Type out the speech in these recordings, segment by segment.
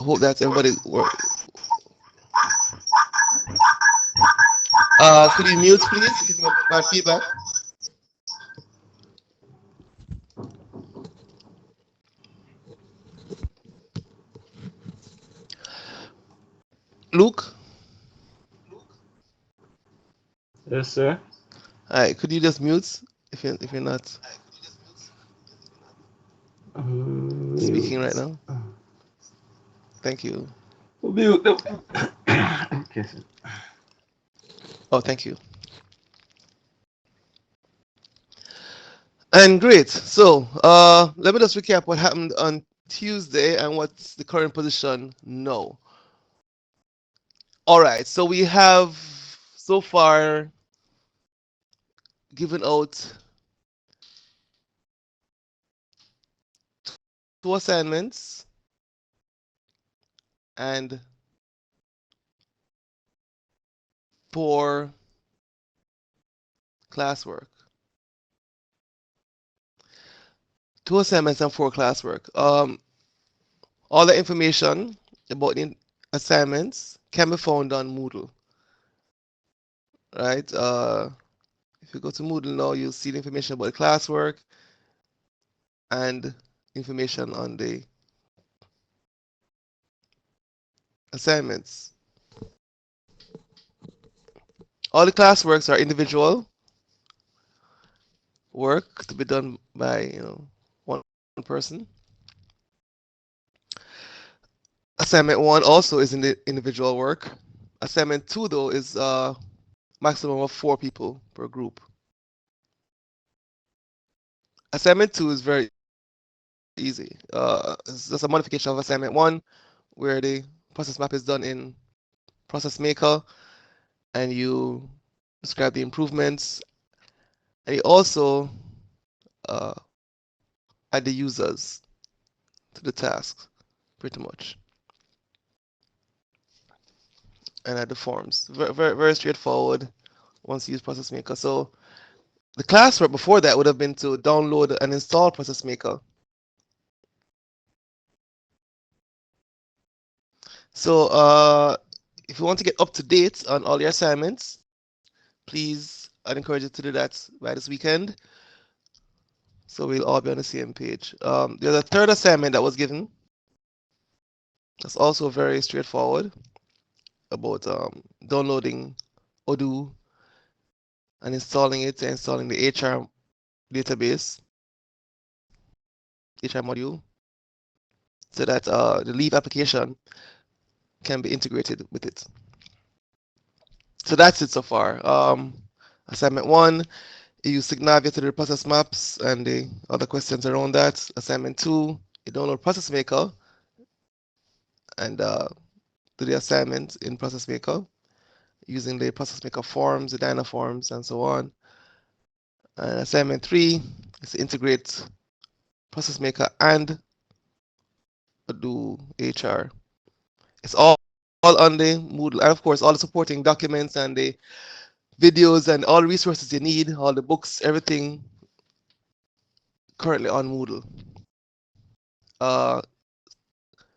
Hope that everybody. Could you mute, please? Getting a bad feedback. Luke, Yes, sir. all right. Could you just mute if you're not speaking right Mute. now? Thank you. Mute. Okay, sir. Oh, thank you. And great. So, let me just recap what happened on Tuesday and what's the current position now. All right. So we have so far given out two assignments and four classwork. Two assignments and four classwork. All the information about the assignments can be found on Moodle, right? If you go to Moodle now, you'll see the information about the classwork and information on the assignments. All the classworks are individual work to be done by one person. Assignment one also is in the individual work. Assignment two though is maximum of four people per group. Assignment two is very easy. It's just a modification of assignment one, where the process map is done in Process Maker, and you describe the improvements, and you also uh, add the users to the task, pretty much, and add the forms. Very, very, very straightforward once you use Process Maker. So the classwork before that would have been to download and install Process Maker. So if you want to get up to date on all your assignments, please, I'd encourage you to do that by this weekend. So we'll all be on the same page. There's a third assignment that was given. That's also very straightforward about downloading Odoo and installing it and installing the HR database, HR module, so that the Leave application can be integrated with it. So that's it so far. Assignment one, you use Signavio to do the process maps and the other questions around that. Assignment two, you download Process Maker and do the assignment in Process Maker using the Process Maker forms, the Dyna forms, and so on. And assignment three is to integrate Process Maker and Odoo HR. It's all on the Moodle, and of course, all the supporting documents and the videos and all the resources you need, all the books, everything currently on Moodle. Uh,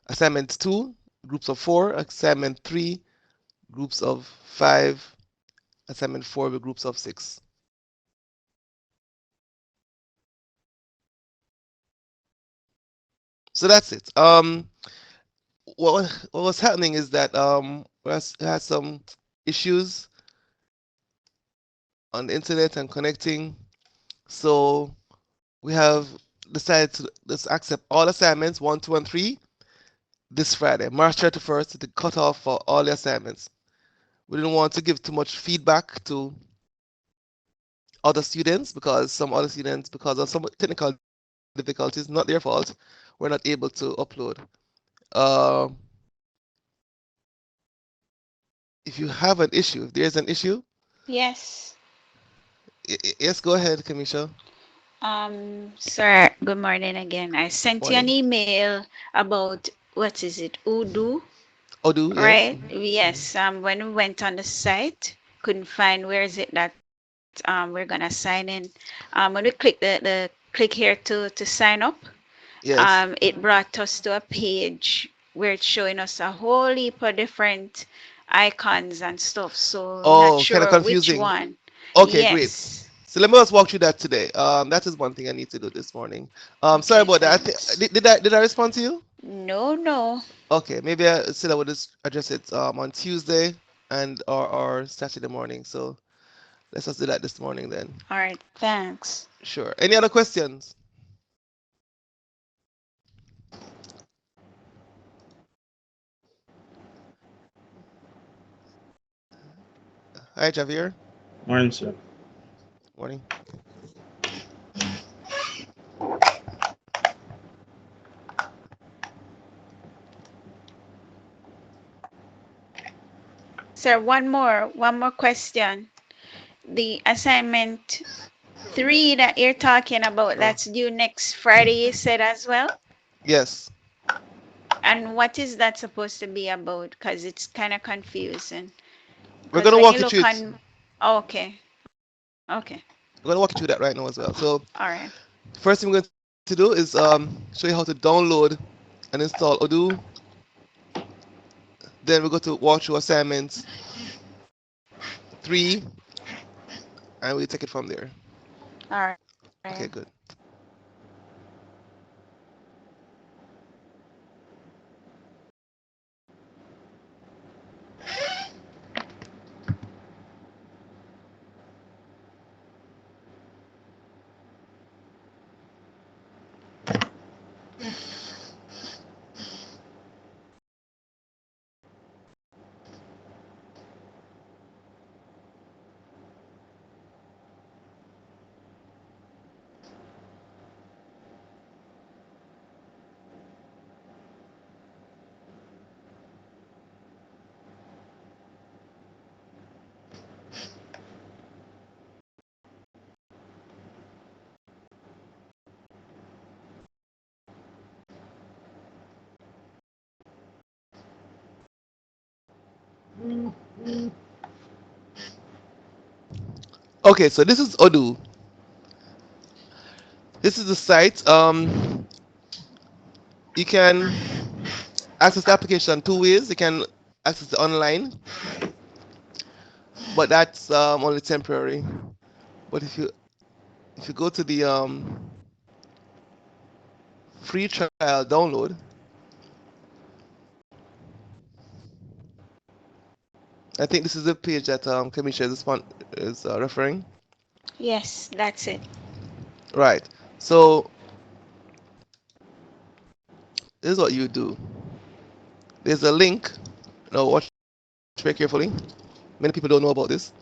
Assignment two, groups of four. Assignment three, groups of five. Assignment four, with groups of six. So that's it. What was happening is that we had some issues on the internet and connecting. So we have decided to just accept all assignments, one, two, and three, this Friday, March 31st, the cutoff for all the assignments. We didn't want to give too much feedback to other students because some other students, because of some technical difficulties, not their fault, were not able to upload. Uh, if you have an issue, if there's an issue, Yes. yes, go ahead, Kamisha. Sir, good morning again. I sent you an Morning. email about what is it, Udo, Odoo, yes. right? Yes. When we went on the site, couldn't find where is it that we're gonna sign in. When we click the click here to sign up, Yes. it brought us to a page where it's showing us a whole heap of different icons and stuff. So not Oh, kind of sure which confusing. one. Okay, great. Yes. So let me just walk through that today. That is one thing I need to do this morning. Sorry Okay, about that. thanks. Did I respond to you? No, no. Okay, maybe I said I would just address it on Tuesday and or Saturday morning. So let's just do that this morning then. All right, thanks. Sure. Any other questions? Hi, Javier. Morning, sir. Morning. Sir, one more question. The assignment 3 that you're talking about, that's due next Friday, you said as well? Yes. And what is that supposed to be about? Because it's kind of confusing. We're Because gonna when you walk you look through it. on, oh, okay, okay, We're gonna walk you through that right now as well. So all right. first thing we're going to do is show you how to download and install Odoo. Then we go to walk through assignments 3, and we take it from there. All right. Okay, good. Okay, so this is Odoo. This is the site. You can access the application two ways. You can access it online, but that's only temporary. But if you go to the free trial download, I think this is the page that Kamisha is referring. Yes, that's it. Right. So this is what you do. There's a link. Now watch very carefully. Many people don't know about this,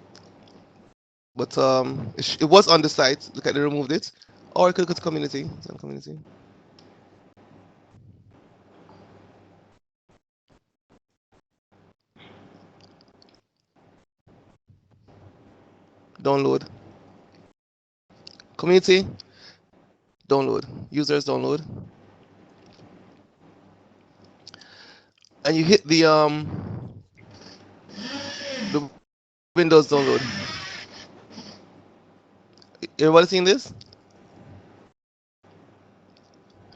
but it was on the site. Look at they removed it, or you could go to community. It's on community. Download. Community. Download. Users download. And you hit the Windows download. Everybody seeing this?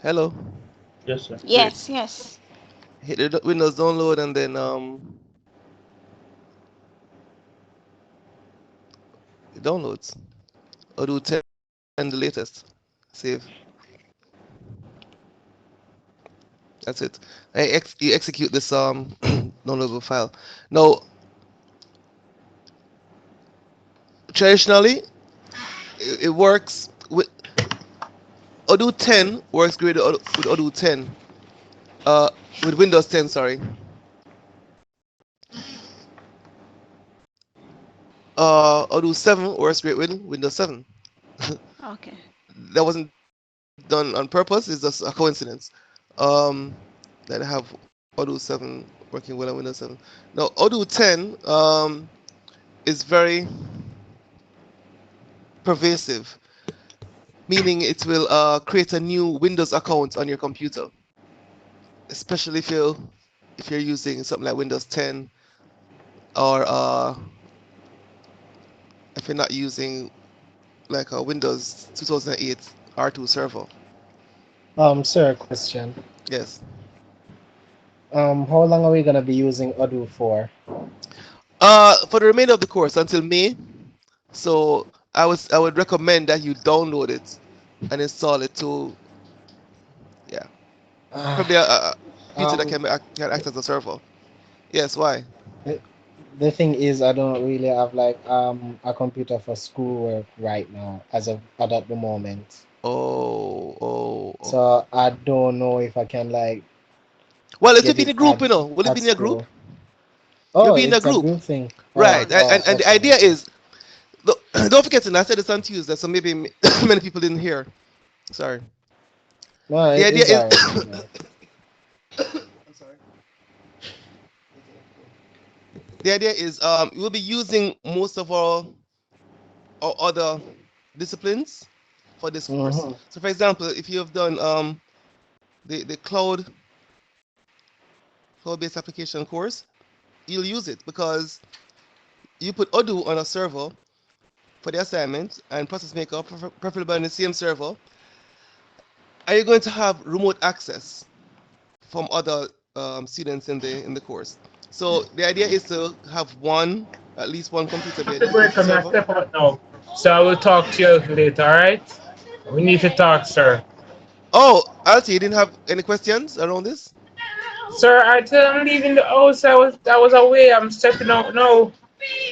Hello. Yes, sir. Great. Yes, yes. Hit the Windows download and then it downloads. Odoo 10 the latest. Save. That's it. You execute this downloadable file. Now, traditionally, it works with Odoo 10 works great with Odoo 10. With Windows 10, sorry. Odoo 7 works great with Windows 7. Okay. That wasn't done on purpose. It's just a coincidence. Um, that I have Odoo 7 working well on Windows 7. Now, Odoo 10 is very pervasive, meaning it will create a new Windows account on your computer, especially if you're using something like Windows 10 or if you're not using like a Windows 2008 R2 server. Sir, question. Yes. How long are we gonna be using Odoo for? For the remainder of the course until May. So I would recommend that you download it and install it to, yeah, Uh, probably a PC that um, can act as a server. Yes, why? the, the thing is, I don't really have like a computer for schoolwork right now at the moment. Oh. So I don't know if I can like Well, it will get be in it a group, you know. Will it at be in a group? school. You'll Oh, be in a it's a group, group thing. right? Oh, And the okay. idea is, don't forget, and I said this on Tuesday, so maybe many people didn't hear. Sorry. No, The idea it's is, alright. It's alright. I'm sorry. The idea is, we'll be using most of our other disciplines for this course. Mm-hmm. So, for example, if you have done the cloud-based application course, you'll use it because you put Odoo on a server for the assignment and Process Maker, preferably on the same server. Are you going to have remote access from other students in the course? So the idea is to have at least one computer Have be a to break dedicated from my server. step out now. So I will talk to you later, alright? We need to talk, sir. Oh, Alti, you didn't have any questions around this? Sir, I tell I'm leaving the house. I was away. I'm stepping out now.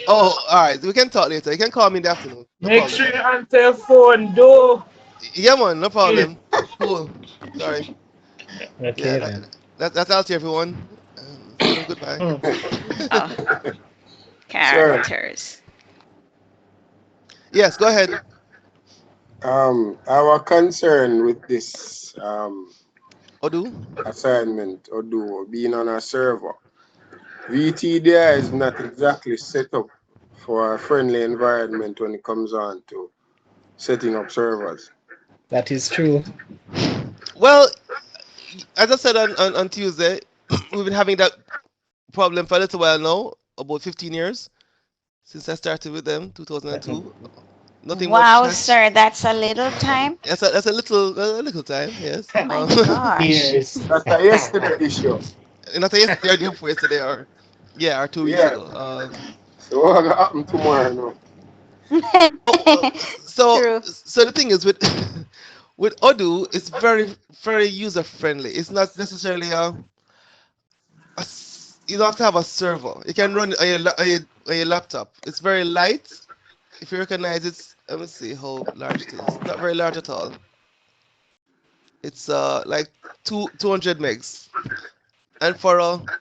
Oh, all right. We can talk later. You can call me in the afternoon. No Make problem. sure you answer your phone, do. Yeah, man. No Yes. problem. Cool. Sorry. Yeah, Okay then. that's Alti, everyone. Saying goodbye. Hmm. Oh, Sir, characters. Yes, go ahead. our concern with this Odu. assignment or do being on a server, VTDI is not exactly set up for a friendly environment when it comes on to setting up servers. That is true. Well, as I said on Tuesday, we've been having that problem for a little while now, about 15 years since I started with them, 2002. Nothing much Wow, has. sir, that's a little time. That's a little time, yes. My gosh. Years. That's a yesterday issue. Not yesterday or the day before yesterday, or yeah, or 2 weeks Yeah. ago. So what gonna happen tomorrow now? So True. so the thing is with with Odoo, it's very user friendly. It's not necessarily you don't have to have a server. You can run it on your laptop. It's very light. If you recognize it, let me see how large it is. Not very large at all. It's like 200 megs. And for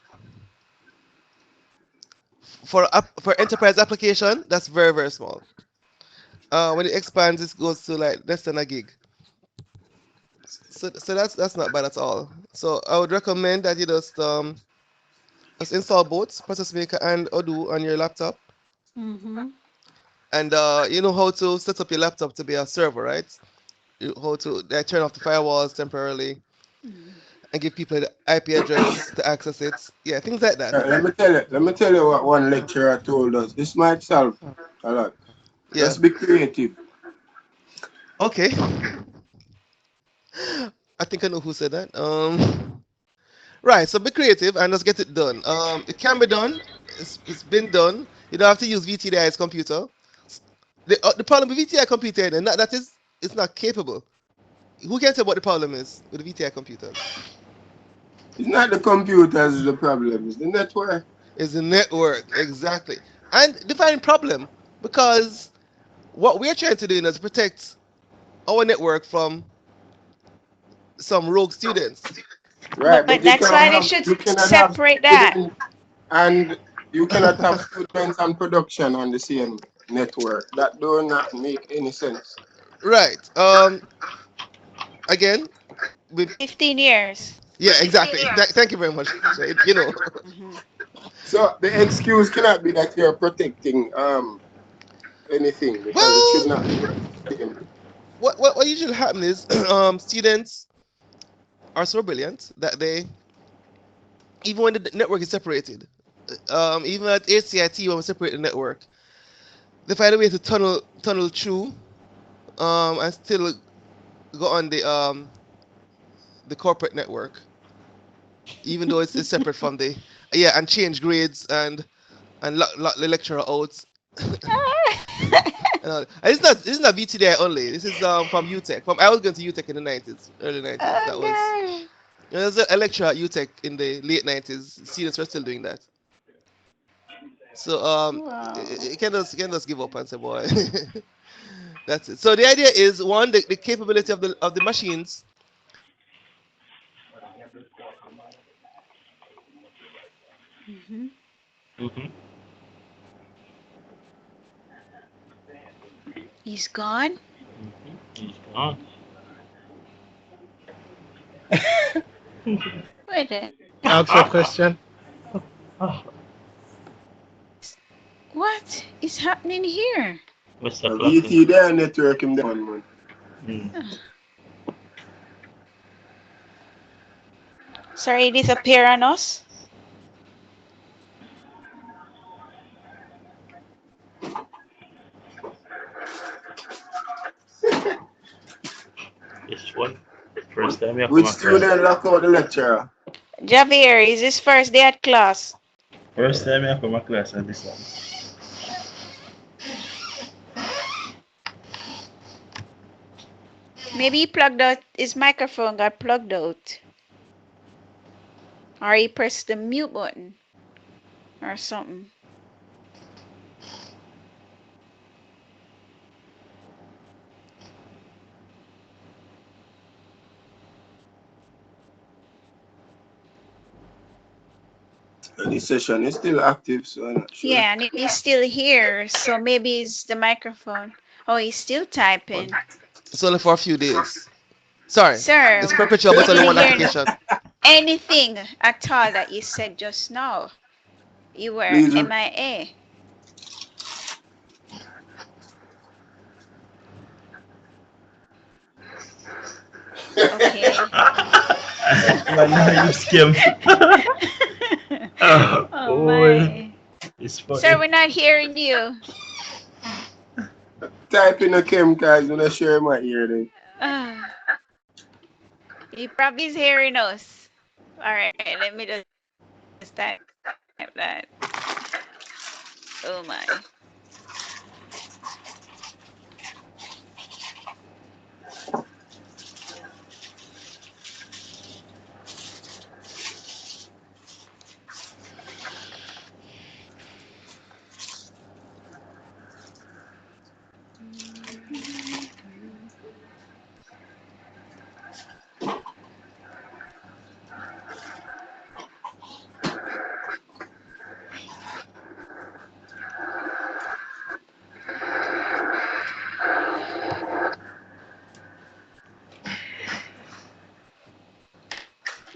enterprise application, that's very small. When it expands, it goes to like less than a gig. So that's not bad at all. So I would recommend that you just install both Process Maker and Odoo on your laptop, Mm-hmm. and you know how to set up your laptop to be a server, right? How to turn off the firewalls temporarily and give people the IP address to access it. Yeah, things like that. Let me tell you what one lecturer told us. This might solve a lot. Yeah. Just be creative. Okay. I think I know who said that. Right. So be creative and just get it done. It can be done. It's been done. You don't have to use VTDI's computer. The problem with VTI computer and that is it's not capable. Who can tell what the problem is with the VTI computers? It's not the computers the problem, it's the network. It's the network exactly, and define problem because what we're trying to do is protect our network from some rogue students. Right, But but you that's why cannot they have should you cannot have separate that. students and you cannot have students and production on the same network. That do not make any sense. Right. Again, we 15 years. yeah, exactly. Thank you very much, Shade. Mhm. So the excuse cannot be that you're protecting anything because it should Well, not be the same. what usually happens is students are so brilliant that they even when the network is separated, even at ACIT when we separate the network, they find a way to tunnel through and still go on the corporate network. even though it's separate from the, yeah, and change grades and lock the lecturer out. And it's not VTDI only. This is from UTech. From I was going to UTech in the 90s, early 90s. Oh That was, God. there's a lecturer at UTech in the late 90s. Students were still doing that. So Wow. you can just give up and say, boy, that's it. So the idea is one, the capability of the machines. Mhm. Mm-hmm. He's gone. Mm-hmm. He's gone. Wait a Ask your question. Oh, What is happening here? Mr. A Clapping. VT there network him down, man. Mm. Sorry, disappear on us. This one. First time I come Which across. student lock out the lecturer? Javier, is his first day at class? First time I come across at this one. Maybe he plugged out his microphone, got plugged out. Or he pressed the mute button or something. The session is still active, so I'm not sure. Yeah, and he's still here, so maybe it's the microphone. Oh, he's still typing. It's only for a few days. Sorry, Sir, it's perpetual, we but only didn't one hear application. anything at all that you said just now. You were Please, MIA. Okay. Man, now you scam. Oh boy. my. It's funny. Sir, we're not hearing you. type in a chem guys when I share my ear then. Ah. He probably is hearing us. All right, let me just type that. Oh my.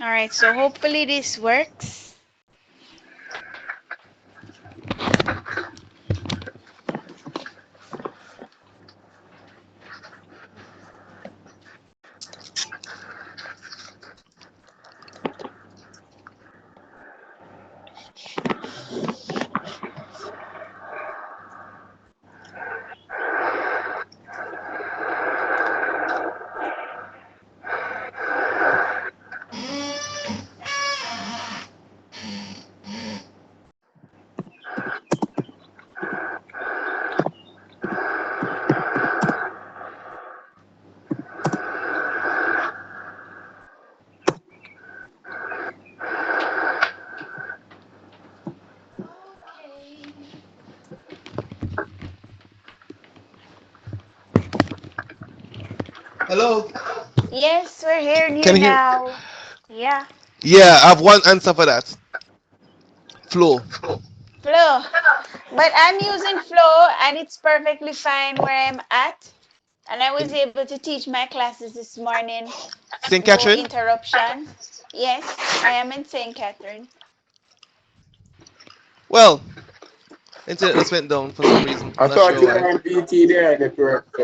All right, so hopefully this works. Hello. Yes, we're hearing you Can you hear? now. Yeah. Yeah, I have one answer for that. Flow. Flow. But I'm using Flow and it's perfectly fine where I'm at. And I was able to teach my classes this morning. St. No Catherine. interruption. Yes, I am in St. Catherine. Well, internet just went down for some reason. I Not thought sure you why. were on VT there network.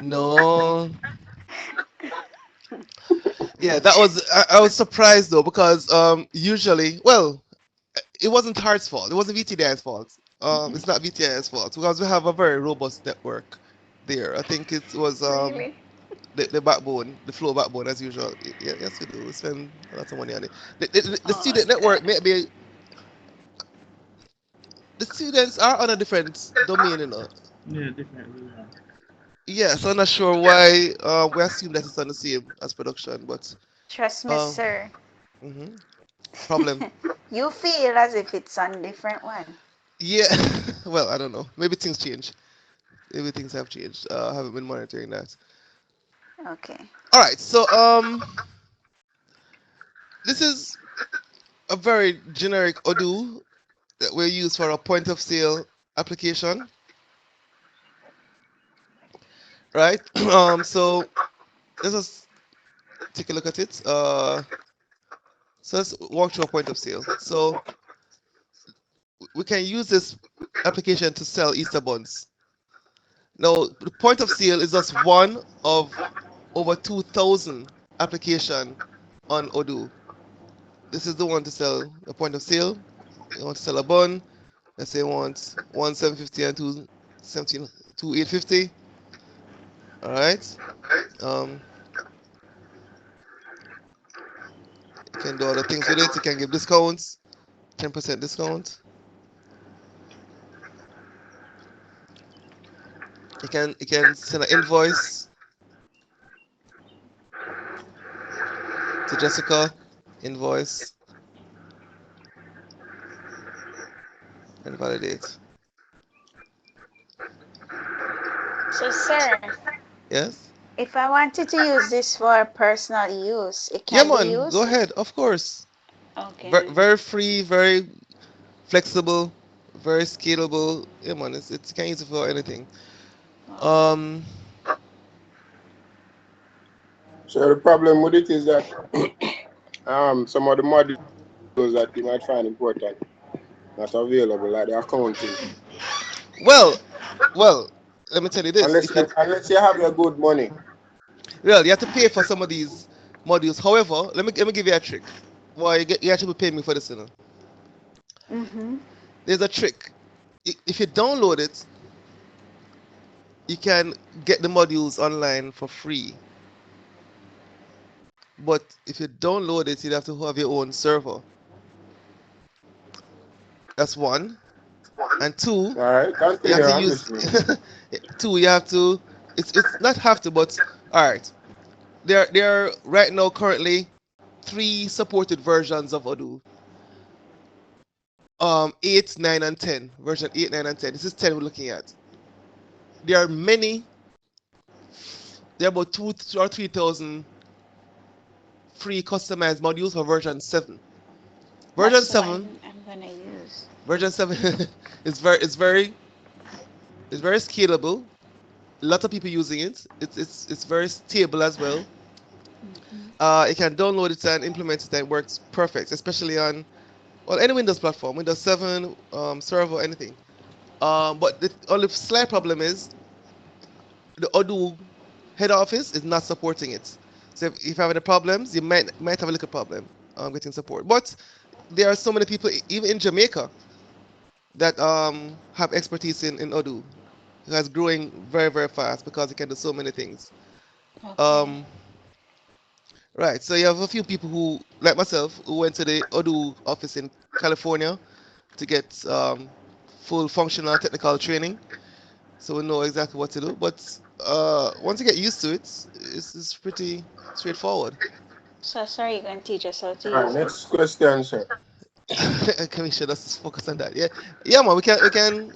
No. Yeah, that was. I was surprised though because usually, well, it wasn't Heart's fault. It wasn't VTDI's fault. It's not VTDI's fault because we have a very robust network there. I think it was Really? the backbone, the flow backbone as usual. Yes, we do. We spend a lot of money on it. The Oh, student network, okay. maybe the students are on a different domain, you know. Yeah, definitely. Yeah. Yeah, so I'm not sure why we assume that it's on the same as production, but Trust me, uh, sir. mhm. Problem. You feel as if it's on different one. Yeah, well, I don't know. Maybe things change. Maybe things have changed. I haven't been monitoring that. Okay. All right, so this is a very generic Odoo that we use for a point of sale application, right? So let's just take a look at it. So let's walk through a point of sale. So we can use this application to sell Easter buns. Now, the point of sale is just one of over 2,000 application on Odoo. This is the one to sell a point of sale. You want to sell a bun. Let's say you want one 750 and two 17 two 850. All right. Um, you can do other things with it. You can give discounts, 10% discount. You can send an invoice to Jessica, invoice and validate. So, sir, Yes. if I wanted to use this for personal use, it Yeah, can be man. Go used? ahead. Of course. Very, Okay. very free, very flexible, very scalable. Yeah, man. It's you can use it for anything. Wow. Um. So the problem with it is that some of the modules that you might find important not available, like the accounting. Well, well. Let me tell you this. Unless If you unless you have your good money. well, you have to pay for some of these modules. However, let me give you a trick. Well, you actually pay me for this, you know. Mm-hmm. There's a trick. If you download it, you can get the modules online for free. But if you download it, you'd have to have your own server. That's one. And two, All right, you have continue. to I'm use listening. two. You have to. It's not have to, but all right. There are right now currently three supported versions of Odoo. 8, 9, and 10. Version 8, 9, and 10. This is 10 we're looking at. There are many. There are about 2 or 3,000 free customized modules for version 7. Version That's the 7, one I'm gonna use. version 7 is very scalable. A lot of people using it. It's very stable as well. Mm-hmm. You can download it and implement it and it works perfect, especially on well any Windows platform, Windows 7, server, anything. But the only slight problem is the Odoo head office is not supporting it. So if you have any problems, you might have a little problem getting support. But there are so many people, even in Jamaica, that have expertise in Odoo. That's growing very, very fast because it can do so many things. Okay. Um, right. So you have a few people who, like myself, who went to the Odoo office in California to get full functional technical training. So we know exactly what to do. But once you get used to it, it's pretty straightforward. So, sir, you're gonna teach us how to All right, use it? next question, sir. Can we should just focus on that? Yeah, yeah, man. We can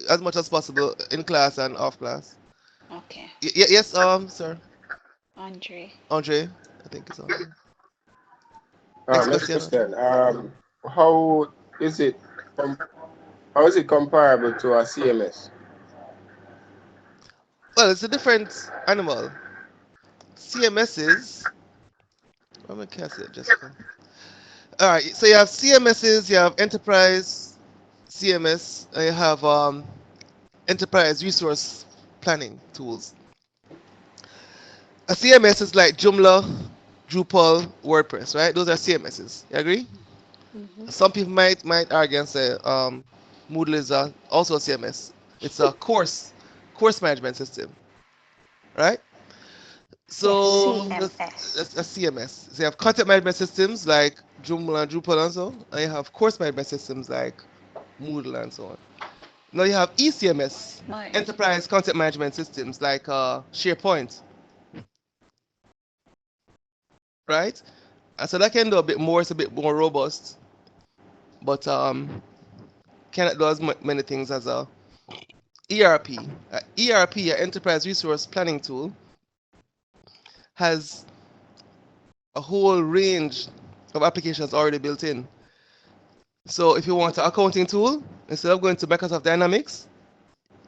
as much as possible in class and off class. Okay. Yes, sir. Andre. Andre, I think it's Andre. All Next right, next question, Andre. question. How is it? How is it comparable to a CMS? Well, it's a different animal. CMSs. I'm gonna cast it, Jessica. All right. So you have CMSs, you have enterprise CMS, and you have enterprise resource planning tools. A CMS is like Joomla, Drupal, WordPress, right? Those are CMSs. You agree? Mm-hmm. Some people might argue and say Moodle is also a CMS. It's a course management system, right? So CMS. that's CMS. So you have content management systems like Joomla and Drupal and so, and you have course management systems like Moodle and so on. Now you have ECMS, Merge. enterprise content management systems like SharePoint, right? And so that can do a bit more. It's a bit more robust, but cannot do as many things as a ERP. ERP, a enterprise resource planning tool, has a whole range of applications already built in. So if you want an accounting tool, instead of going to Microsoft Dynamics,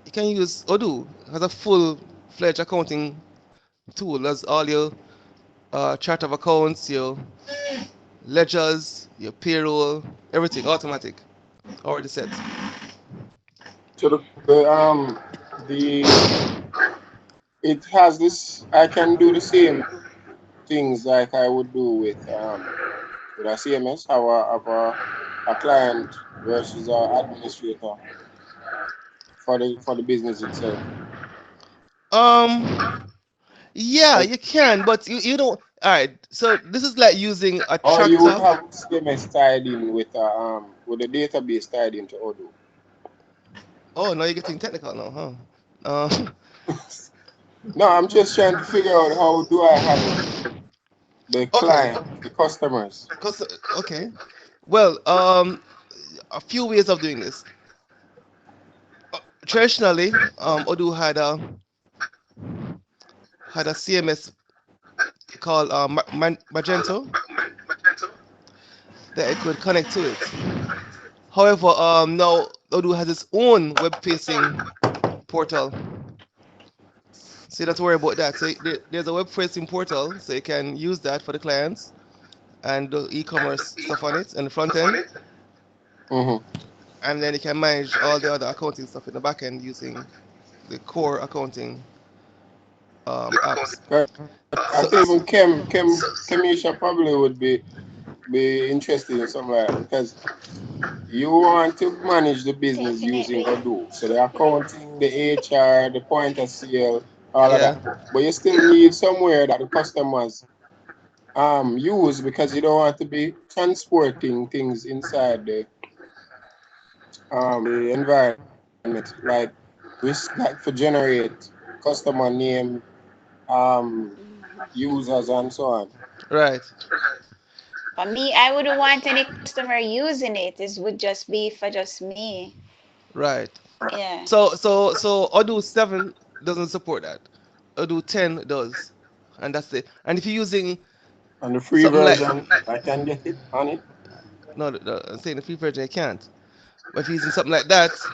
you can use Odoo. It has a full-fledged accounting tool. That's all your chart of accounts, your ledgers, your payroll, everything automatic, already set. So the it has this. I can do the same things like I would do with a CMS, a client versus a administrator for the business itself. Um, yeah, Like, you can, but you don't. All right, so this is like using a or you would tractor. have CMS tied in with a database tied into Odoo. Oh, now you're getting technical now, huh? Uh, No, I'm just trying to figure out how do I handle the okay, client, the customers. okay. Well, a few ways of doing this. Traditionally, Odoo had a CMS called Magento that it could connect to it. However, now Odoo has its own web-facing portal, so you don't have to worry about that. So there's a web-facing portal, so you can use that for the clients and do e-commerce stuff on it and the front end, Mm-hmm. and then you can manage all the other accounting stuff in the back end using the core accounting apps. I So, think even Kemisha probably would be interested in something like that because you want to manage the business using Definitely. Odoo. So the accounting, the HR, the point of sale, all of yeah, that. But you still need somewhere that the customers use because you don't want to be transporting things inside the environment like risk that to generate customer name, users and so on. right, For me, I wouldn't want any customer using it. This would just be for just me. right. Yeah. So Odoo 7 doesn't support that. Odoo 10 does, and that's it. And if you're using And the free something like version, I can get it on it. no, I'm saying the free version you can't. But if you're using something like that,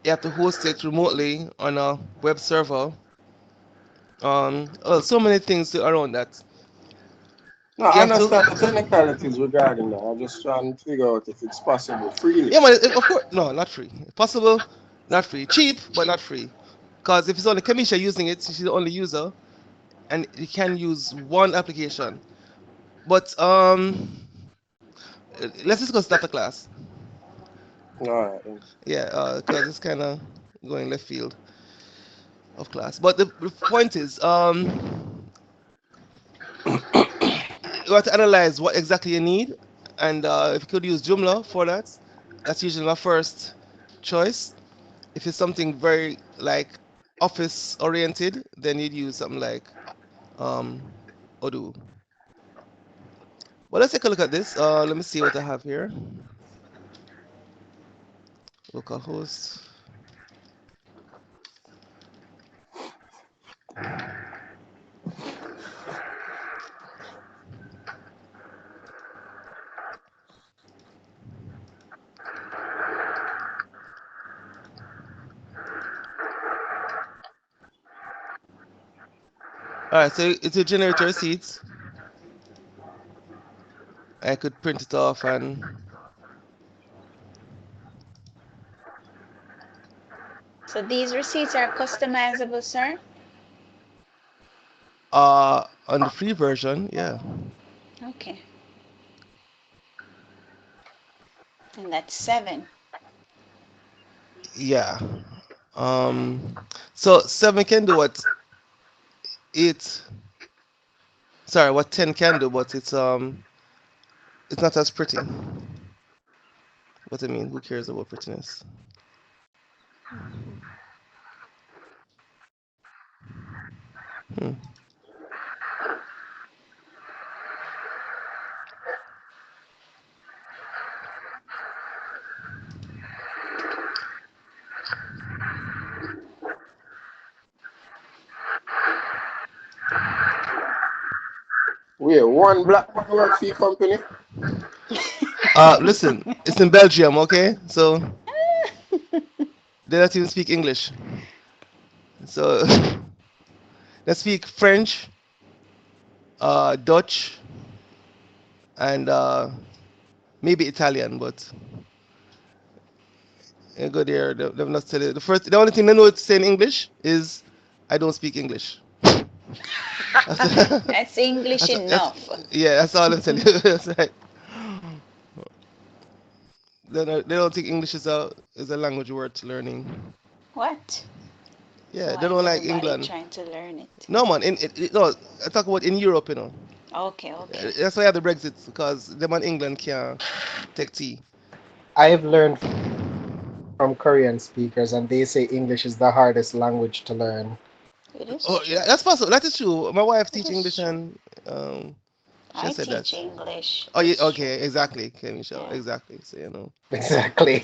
you have to host it remotely on a web server. Oh, so many things around that. No, You I have to. understand the technicalities regarding that. I'm just trying to figure out if it's possible freely. Yeah, man. Of course, no, not free. Possible, not free. Cheap, but not free. Because if it's only Kamisha using it, she's the only user, and you can use one application. But let's discuss it after class. All right. Yeah, because it's kind of going left field of class. But the point is, you have to analyze what exactly you need, and if you could use Joomla for that, that's usually my first choice. If it's something very like office oriented, then you'd use something like um, Odoo. Well, let's take a look at this. Let me see what I have here. Localhost. All right, so it's a generator receipts. I could print it off and So these receipts are customizable, sir? on the free version, yeah. Okay. And that's 7. Yeah. Um, so 7 can do what it, sorry, what 10 can do, but it's not as pretty. What I mean, who cares about prettiness? Hmm. Wait, one black man work for your company? Listen, it's in Belgium, okay? So they don't even speak English. So they speak French, Dutch, and maybe Italian, but you go there, they've not said it. The only thing they know to say in English is, I don't speak English. That's, That's English that's enough. yeah, that's all I'm telling you. It's like, they don't think English is a language worth learning. What? So Yeah, they why don't is like everybody England. trying to learn it? No man, no, I talk about in Europe, you know. Okay, okay. That's why I have the Brexit, because them in England can't take tea. I've learned from Korean speakers, and they say English is the hardest language to learn. It is Oh true. yeah, that's possible. That is true. My wife It teach is English, true. and she I has said that. teach English. Oh yeah, It's true. okay, exactly, Kenisha, Yeah. exactly. So you know, Exactly.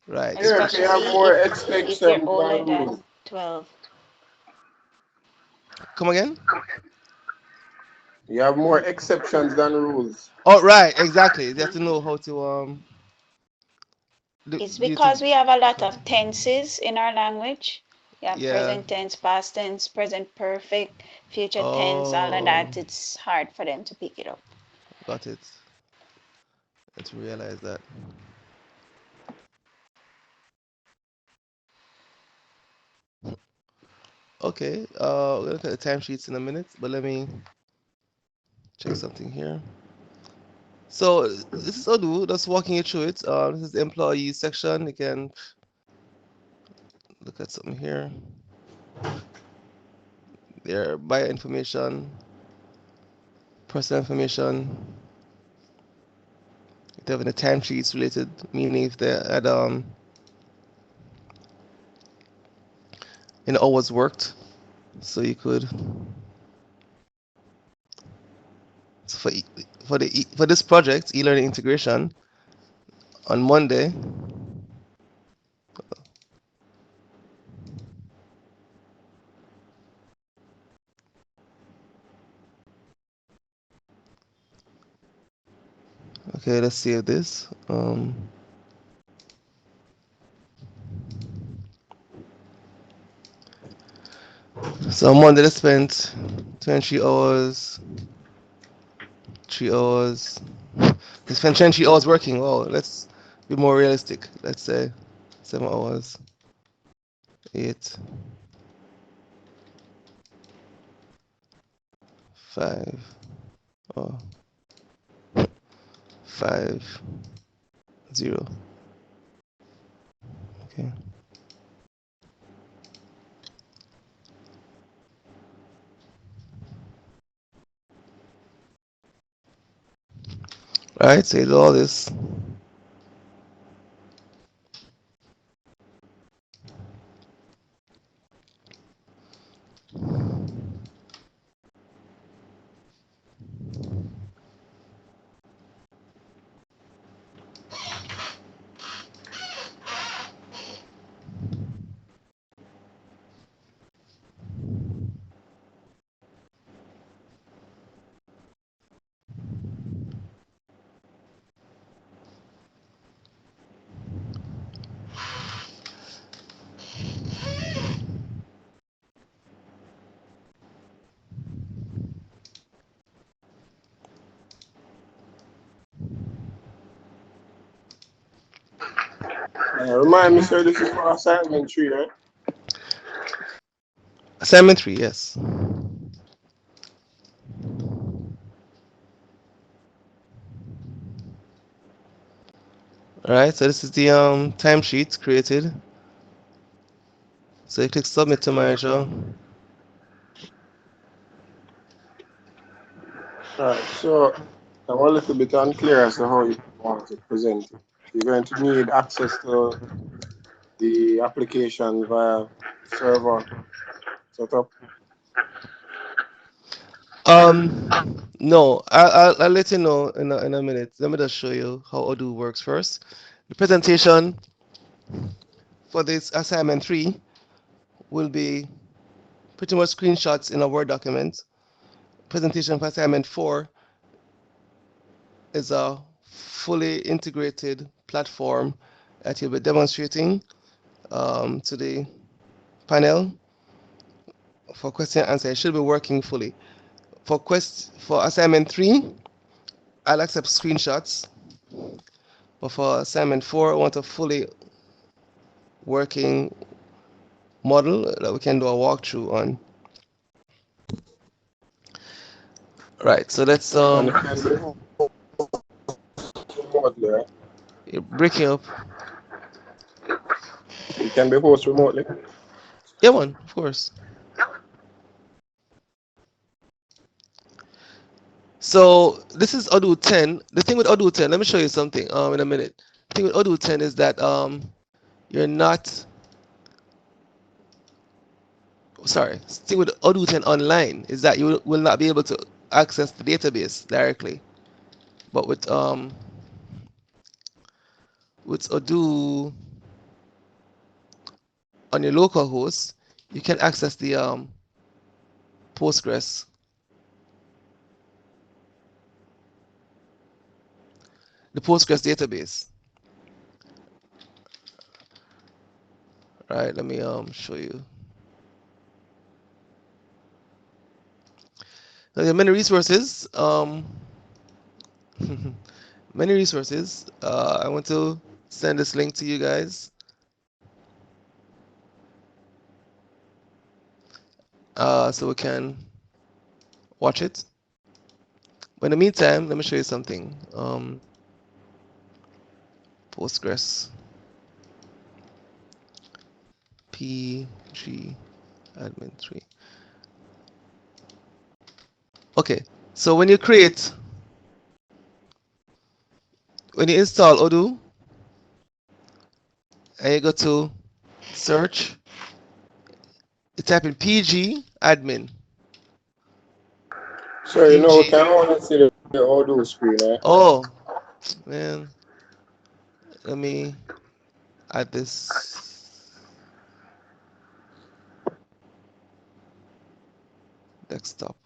right. Europe, you have Especially more if you're exceptions older than rules. than 12. Come again? You have more exceptions than rules. Oh right, exactly. You have to know how to It's do to because we have a lot of tenses in our language. You have yeah. present tense, past tense, present perfect, future tense, all of Oh, that. It's hard for them to pick it up. got it. And to realize that. Okay, we'll look at the timesheets in a minute, but let me check something here. So this is Odu, just walking you through it. This is the employee section. You can look at something here. Their buyer information, personal information. If they have any timesheets related, meaning if they had hours worked, so you could, so for this project, e-learning integration, on Monday. Okay, let's save this. So on Monday they spent 20 hours, 3 hours. They spent 20 hours working. Oh, let's be more realistic. Let's say 7 hours, 8, 5, oh, 5, 0. Okay. All right, so you do all this. Remind me, sir, this is for assignment 3, right? Assignment 3, yes. All right, so this is the timesheet created. So you click submit to manager. Right. So I'm a little bit unclear as to how you want to present it. You're going to need access to the application via server setup. No, I'll let you know in a minute. Let me just show you how Odoo works first. The presentation for this assignment 3 will be pretty much screenshots in a Word document. Presentation for assignment 4 is a fully integrated platform that you'll be demonstrating to the panel for question and answer. It should be working fully. For assignment 3, I'll accept screenshots, but for assignment 4, I want a fully working model that we can do a walkthrough on. Right, so let's And it can be remotely, right? you're breaking up. It can be hosted remotely. Yeah, one, of course. So this is Odoo 10. The thing with Odoo 10, let me show you something in a minute. The thing with Odoo 10 is that you're not, sorry, the thing with Odoo 10 online is that you will not be able to access the database directly. But with Odoo on your local host, you can access the Postgres. The Postgres database. Right, let me show you. Now, there are many resources. Many resources. I want to send this link to you guys. So we can watch it. But in the meantime, let me show you something. Postgres PG admin 3. Okay, so when you install Odoo and you go to search, you type in PG admin. So you know we PG. can only see the Odoo screen, right? Oh, man. Let me add this desktop.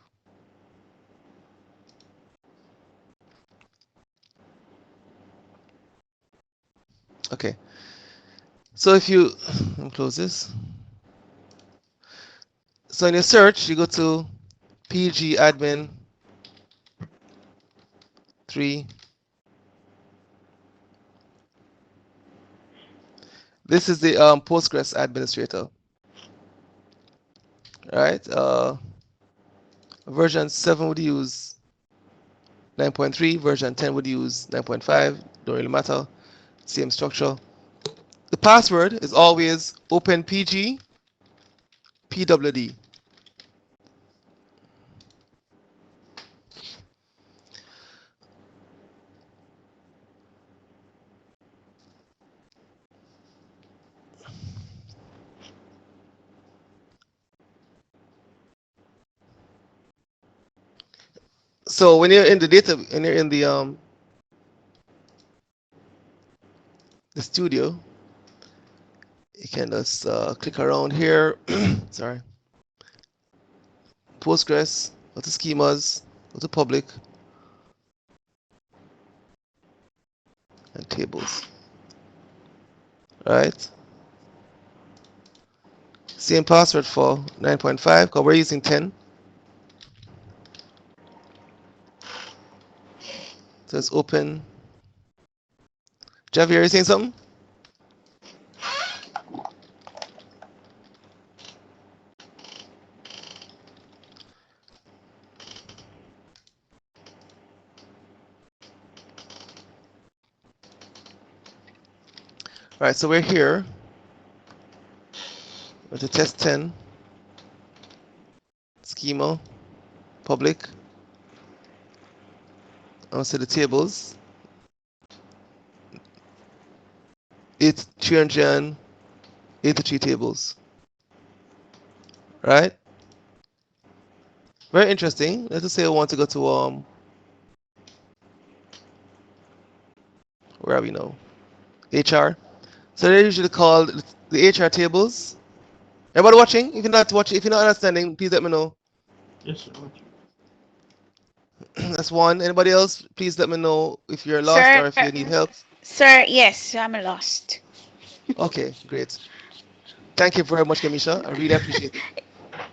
Okay. So if you close this. So in your search, you go to PG admin 3. This is the Postgres administrator. Right? Version 7 would use 9.3, version 10 would use 9.5, don't really matter, same structure. The password is always openpg pwd. So when you're in the data, when you're in the studio, you can just click around here. Sorry. Postgres, go to schemas, go to public, and tables. Right? Same password for 9.5 because we're using 10. So it's open. Javier, are you saying something? All right, so we're here with the test 10 schema, public. I'll see the tables. 383 tables. Right? Very interesting. Let's just say I want to go to where are we now? HR. So they're usually called the HR tables. Everybody watching? If you're not watching, if you're not understanding, please let me know. Yes, sir. Watch it. That's one. Anybody else? Please let me know if you're lost or Sir, if you need help. sir, yes, I'm lost. Okay, great. Thank you very much, Kamisha. I really appreciate it.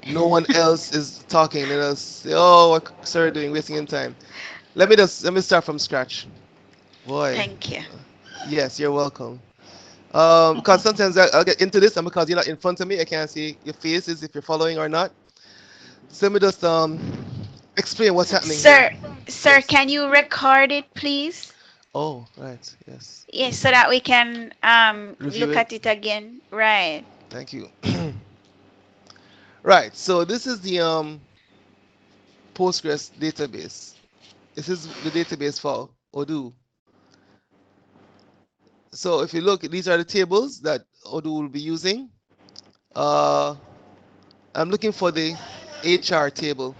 No one else is talking. Let us say, oh, what sir doing, wasting in time. Let me start from scratch. Boy. Thank you. Yes, you're welcome. Because sometimes I'll get into this, and because you're not in front of me, I can't see your faces if you're following or not. So let me just explain what's happening here. Sir, Yes. can you record it, please? Oh, right. Yes. Yes, so that we can Review look it. at it again. Right. Thank you. Right. So this is the Postgres database. This is the database for Odoo. So if you look, these are the tables that Odoo will be using. I'm looking for the HR table.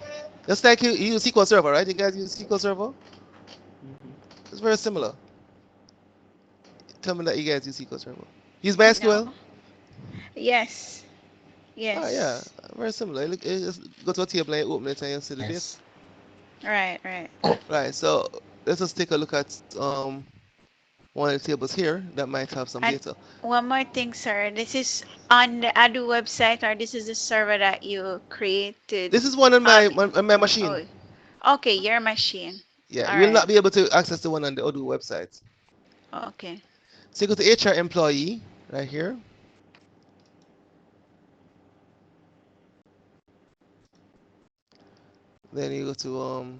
Just like you use SQL Server, right? You guys use SQL Server? It's very similar. Tell me that you guys use SQL Server. Use MySQL? No. Yes. Ah, yeah, Yes. very similar. You just go to a table and you open it and you see the data. Yes. Right, right. Right, so let's just take a look at one of the tables here that might have some And data. one more thing, sir. This is on the Adu website, or this is the server that you created? This is one on Um, my machine. oh, okay, your machine. Yeah, All you will right. not be able to access the one on the Odoo website. Okay. So you go to HR employee right here. Then you go to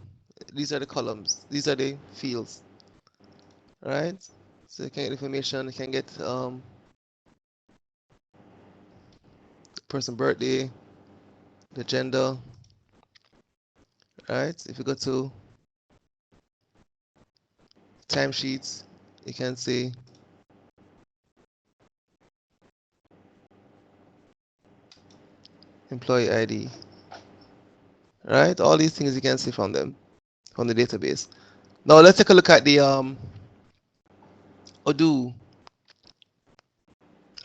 these are the columns. These are the fields. Right? So you can get information, you can get person birthday, the gender. Right? If you go to timesheets, you can see employee ID. Right? All these things you can see from them, from the database. Now let's take a look at the Odoo.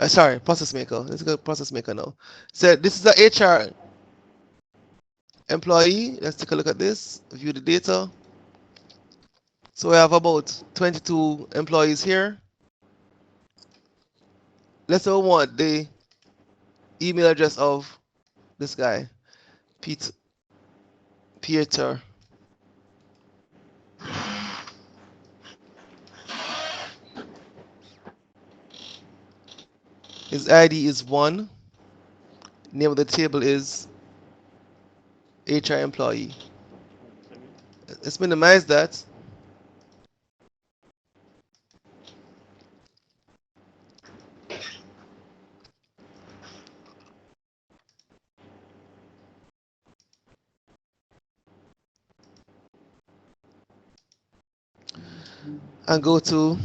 Sorry, process maker. Let's go to process maker now. So this is the HR employee. Let's take a look at this. View the data. So we have about 22 employees here. Let's say we want the email address of this guy, Peter. His ID is 1. Name of the table is HR employee. Let's minimize that. And go to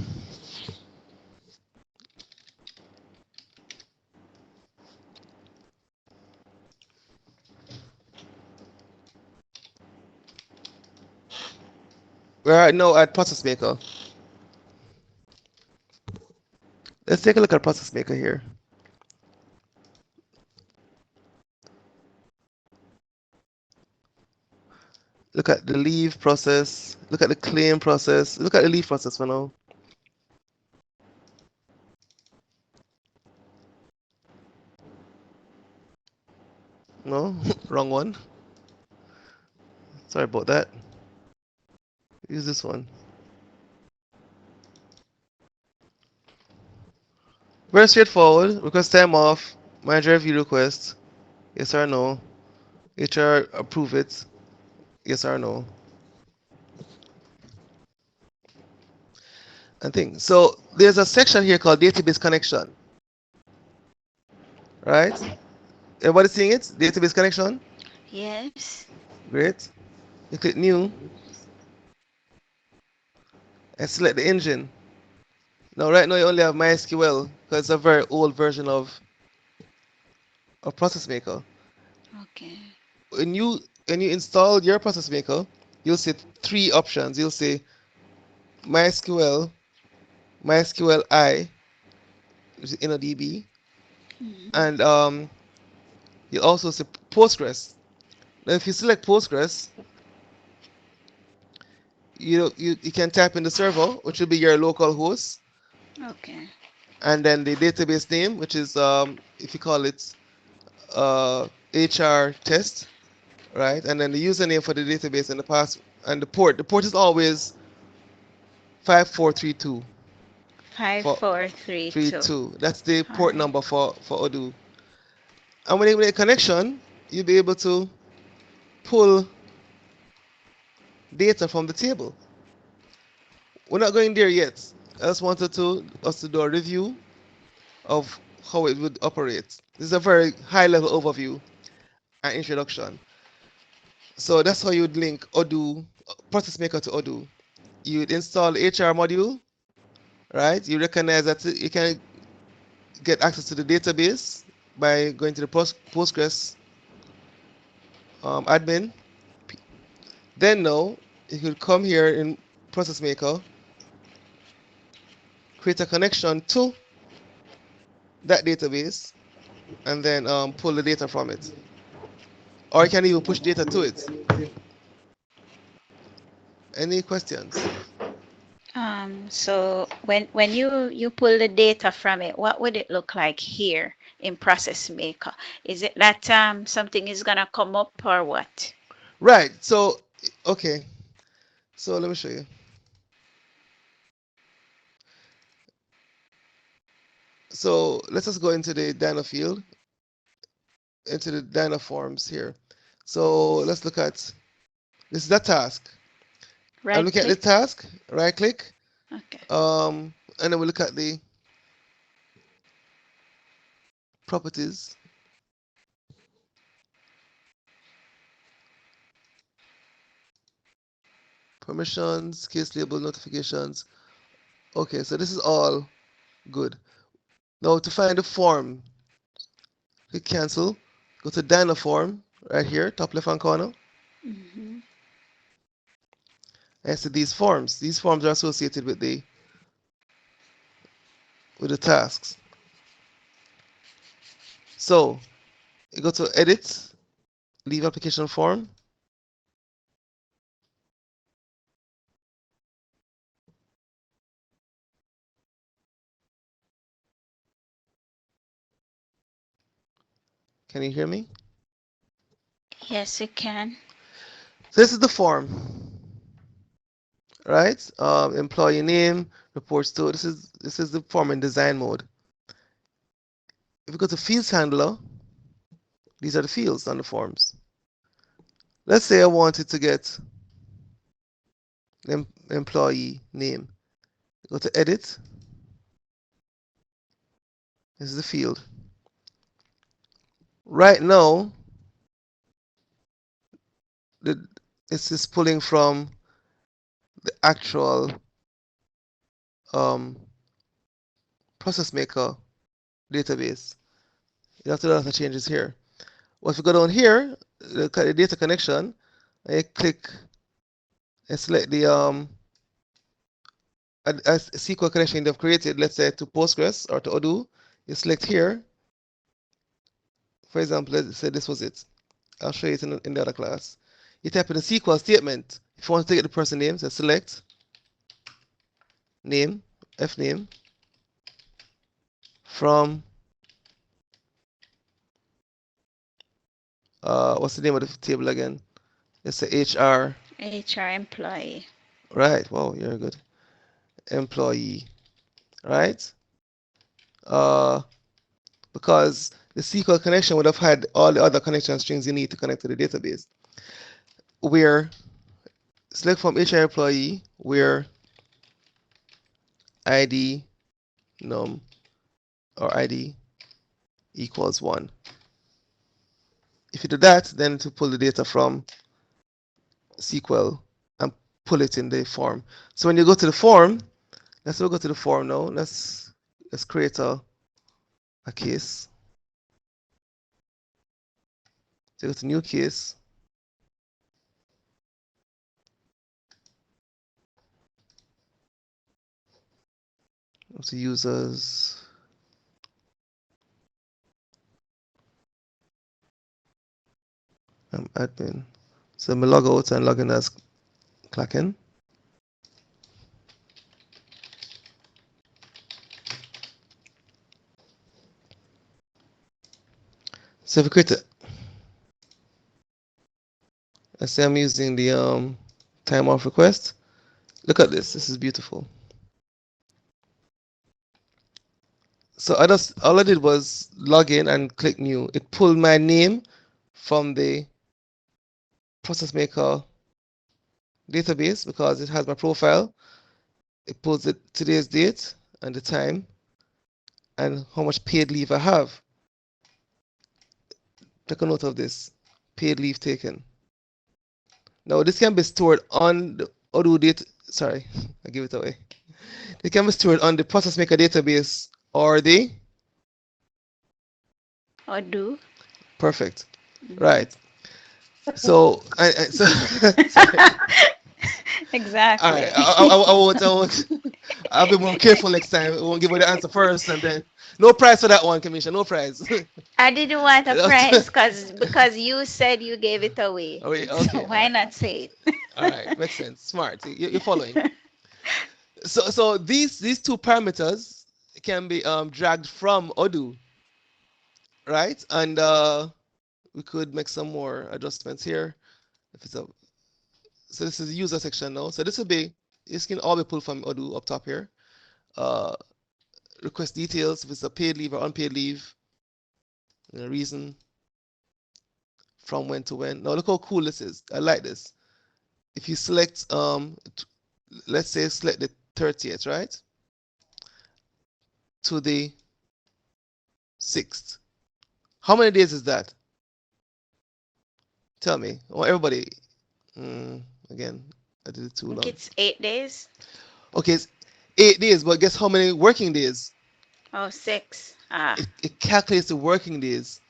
we're right now at process maker. Let's take a look at process maker here. Look at the leave process. Look at the claim process. Look at the leave process for now. No, wrong one. Sorry about that. Use this one. Very straightforward. Request time off. Manager review request. Yes or no. HR approve it. Yes or no. And thing. So there's a section here called database connection. Right? Everybody seeing it? Database connection? Yes. Great. You click new. and select the engine. Now, right now, you only have MySQL because it's a very old version of Process Maker. Okay. When you install your Process Maker, you'll see three options. You'll see MySQL, MySQLi, which is InnoDB, Mhm. and you also see Postgres. Now, if you select Postgres, you can type in the server, which will be your local host, Okay. and then the database name, which is if you call it HR test, right? And then the username for the database and the pass and the port. The port is always 5432 for 5432. 32. That's the All port right. number for Odoo. And when you make a connection, you'll be able to pull data from the table. We're not going there yet. I just wanted us to do a review of how it would operate. This is a very high level overview and introduction. So that's how you would link Odoo, Process Maker to Odoo. You would install the HR module, right? You recognize that you can get access to the database by going to the Postgres admin. Then now you could come here in Process Maker, create a connection to that database, and then pull the data from it. Or you can even push data to it. Any questions? So when you pull the data from it, what would it look like here in Process Maker? Is it that something is gonna come up or what? Right. So, okay. So let me show you. So let's just go into the Dyna field, into the Dyna forms here. So let's look at, this is the task. I'm Right looking at the click. task, right click, Okay. and then we look at the properties. Permissions, case label, notifications. Okay, so this is all good. Now to find the form, click cancel, go to Dyna form right here, top left hand corner, Mm-hmm. and see these forms. These forms are associated with the tasks. So you go to edit, leave application form. Can you hear me? Yes, it can. So this is the form, right? Employee name, reports to. This is the form in design mode. If we go to fields handler, these are the fields on the forms. Let's say I wanted to get the employee name. Go to edit. This is the field. Right now, this is pulling from the actual Process Maker database. You have to do other changes here. Once we go down here, look at the data connection, and you click and select the a SQL connection they've created, let's say to Postgres or to Odoo. You select here. For example, let's say this was it. I'll show you it in the other class. You type in a SQL statement. If you want to get the person name, so select name, fname, from what's the name of the table again? It's the HR. HR employee. Right. Wow, you're good. Employee. Right. Because the SQL connection would have had all the other connection strings you need to connect to the database. Where select from HR employee where ID num or ID equals 1. If you do that, then to pull the data from SQL and pull it in the form. So when you go to the form, let's go to the form now. Let's create a case. So go to new case. Go to users. Admin. So I'm log out and log in as Klaken. So if we create it, I say I'm using the time off request. Look at this. This is beautiful. So all I did was log in and click new. It pulled my name from the Process Maker database because it has my profile. It pulls it today's date and the time and how much paid leave I have. Take a note of this. Paid leave taken. Now this can be stored on the Odoo data. Sorry, I give it away. It can be stored on the Process Maker database or the Odoo. perfect. Right. So so Exactly. all right. I won't. I'll be more careful next time. I won't give her the answer first, and then no prize for that one, Kamisha. No prize. I didn't want a prize because you said you gave it away. Oh, wait, So okay. why not say it? All right, makes sense. Smart. You're following. So these two parameters can be dragged from Odoo, right? And we could make some more adjustments here. If it's a so this is the user section now. So this can all be pulled from Odoo up top here. Request details if it's a paid leave or unpaid leave. Reason from when to when. Now look how cool this is. I like this. If you select let's say select the 30th, right? To the 6th. How many days is that? Tell me. Well, everybody. Again, I did it too long. It's 8 days. Okay, it's 8 days, but guess how many working days? Oh, 6. Ah, It calculates the working days.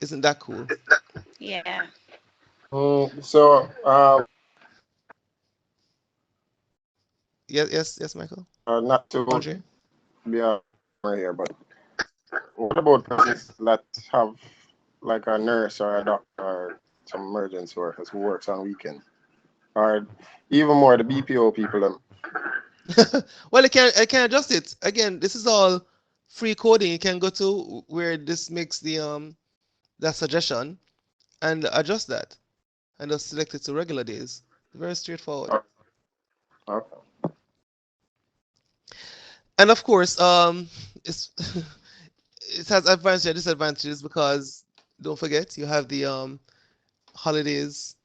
Isn't that cool? yeah. So, Yes, Michael. not to Andre? be right here, but what about persons that have like a nurse or a doctor or some emergency workers who works on weekends, or even more the BPO people? Well, I can adjust it. Again, this is all free coding. You can go to where this makes the that suggestion and adjust that, and just select it to regular days. Very straightforward. Okay. And of course, it's it has advantages and disadvantages because don't forget you have the holidays,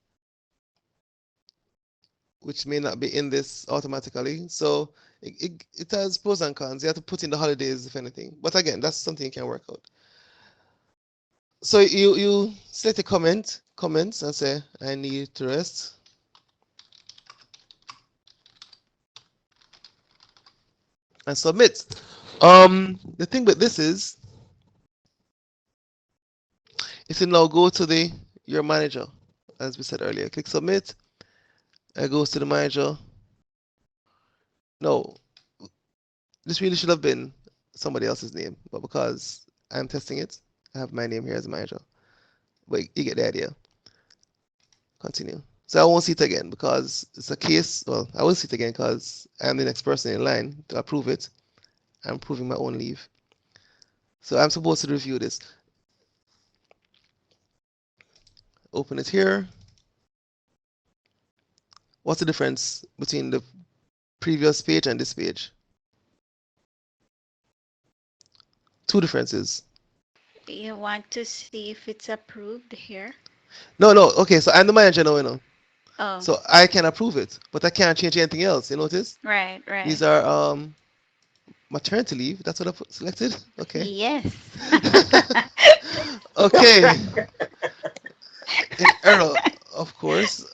which may not be in this automatically. So it has pros and cons. You have to put in the holidays if anything. But again, that's something you can work out. So you select a comments and say I need to rest. And submit. The thing with this is if you now go to your manager, as we said earlier, click submit. It goes to the manager. No, this really should have been somebody else's name, but because I'm testing it, I have my name here as a manager. But you get the idea. Continue. So I won't see it again because it's a case. Well, I will see it again because I'm the next person in line to approve it. I'm approving my own leave. So I'm supposed to review this. Open it here. What's the difference between the previous page and this page? Two differences. You want to see if it's approved here? No. Okay, so I'm the manager now, you know. Oh, So I can approve it, but I can't change anything else. You notice? right. These are maternity leave. That's what I selected. Okay. Yes. Okay. In error, of course.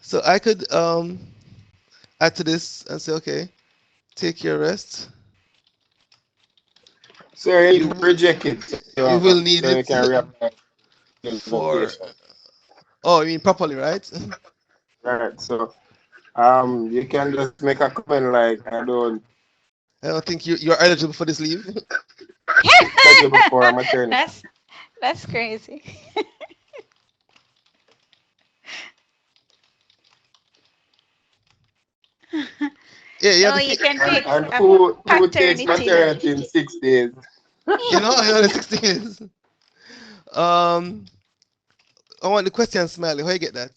So I could add to this and say, okay, take your rest. So you need You to reject it. you So will need then you it can reapply the for, invocation. oh, I mean properly, right? Right. So you can just make a comment like I don't think you're eligible for this leave. eligible for maternity. That's crazy. Yeah, you have No, to you think. can take And a who takes paternity leave. maternity in 6 days? You know the 16 is. Um, I want the question smiley. How you get that?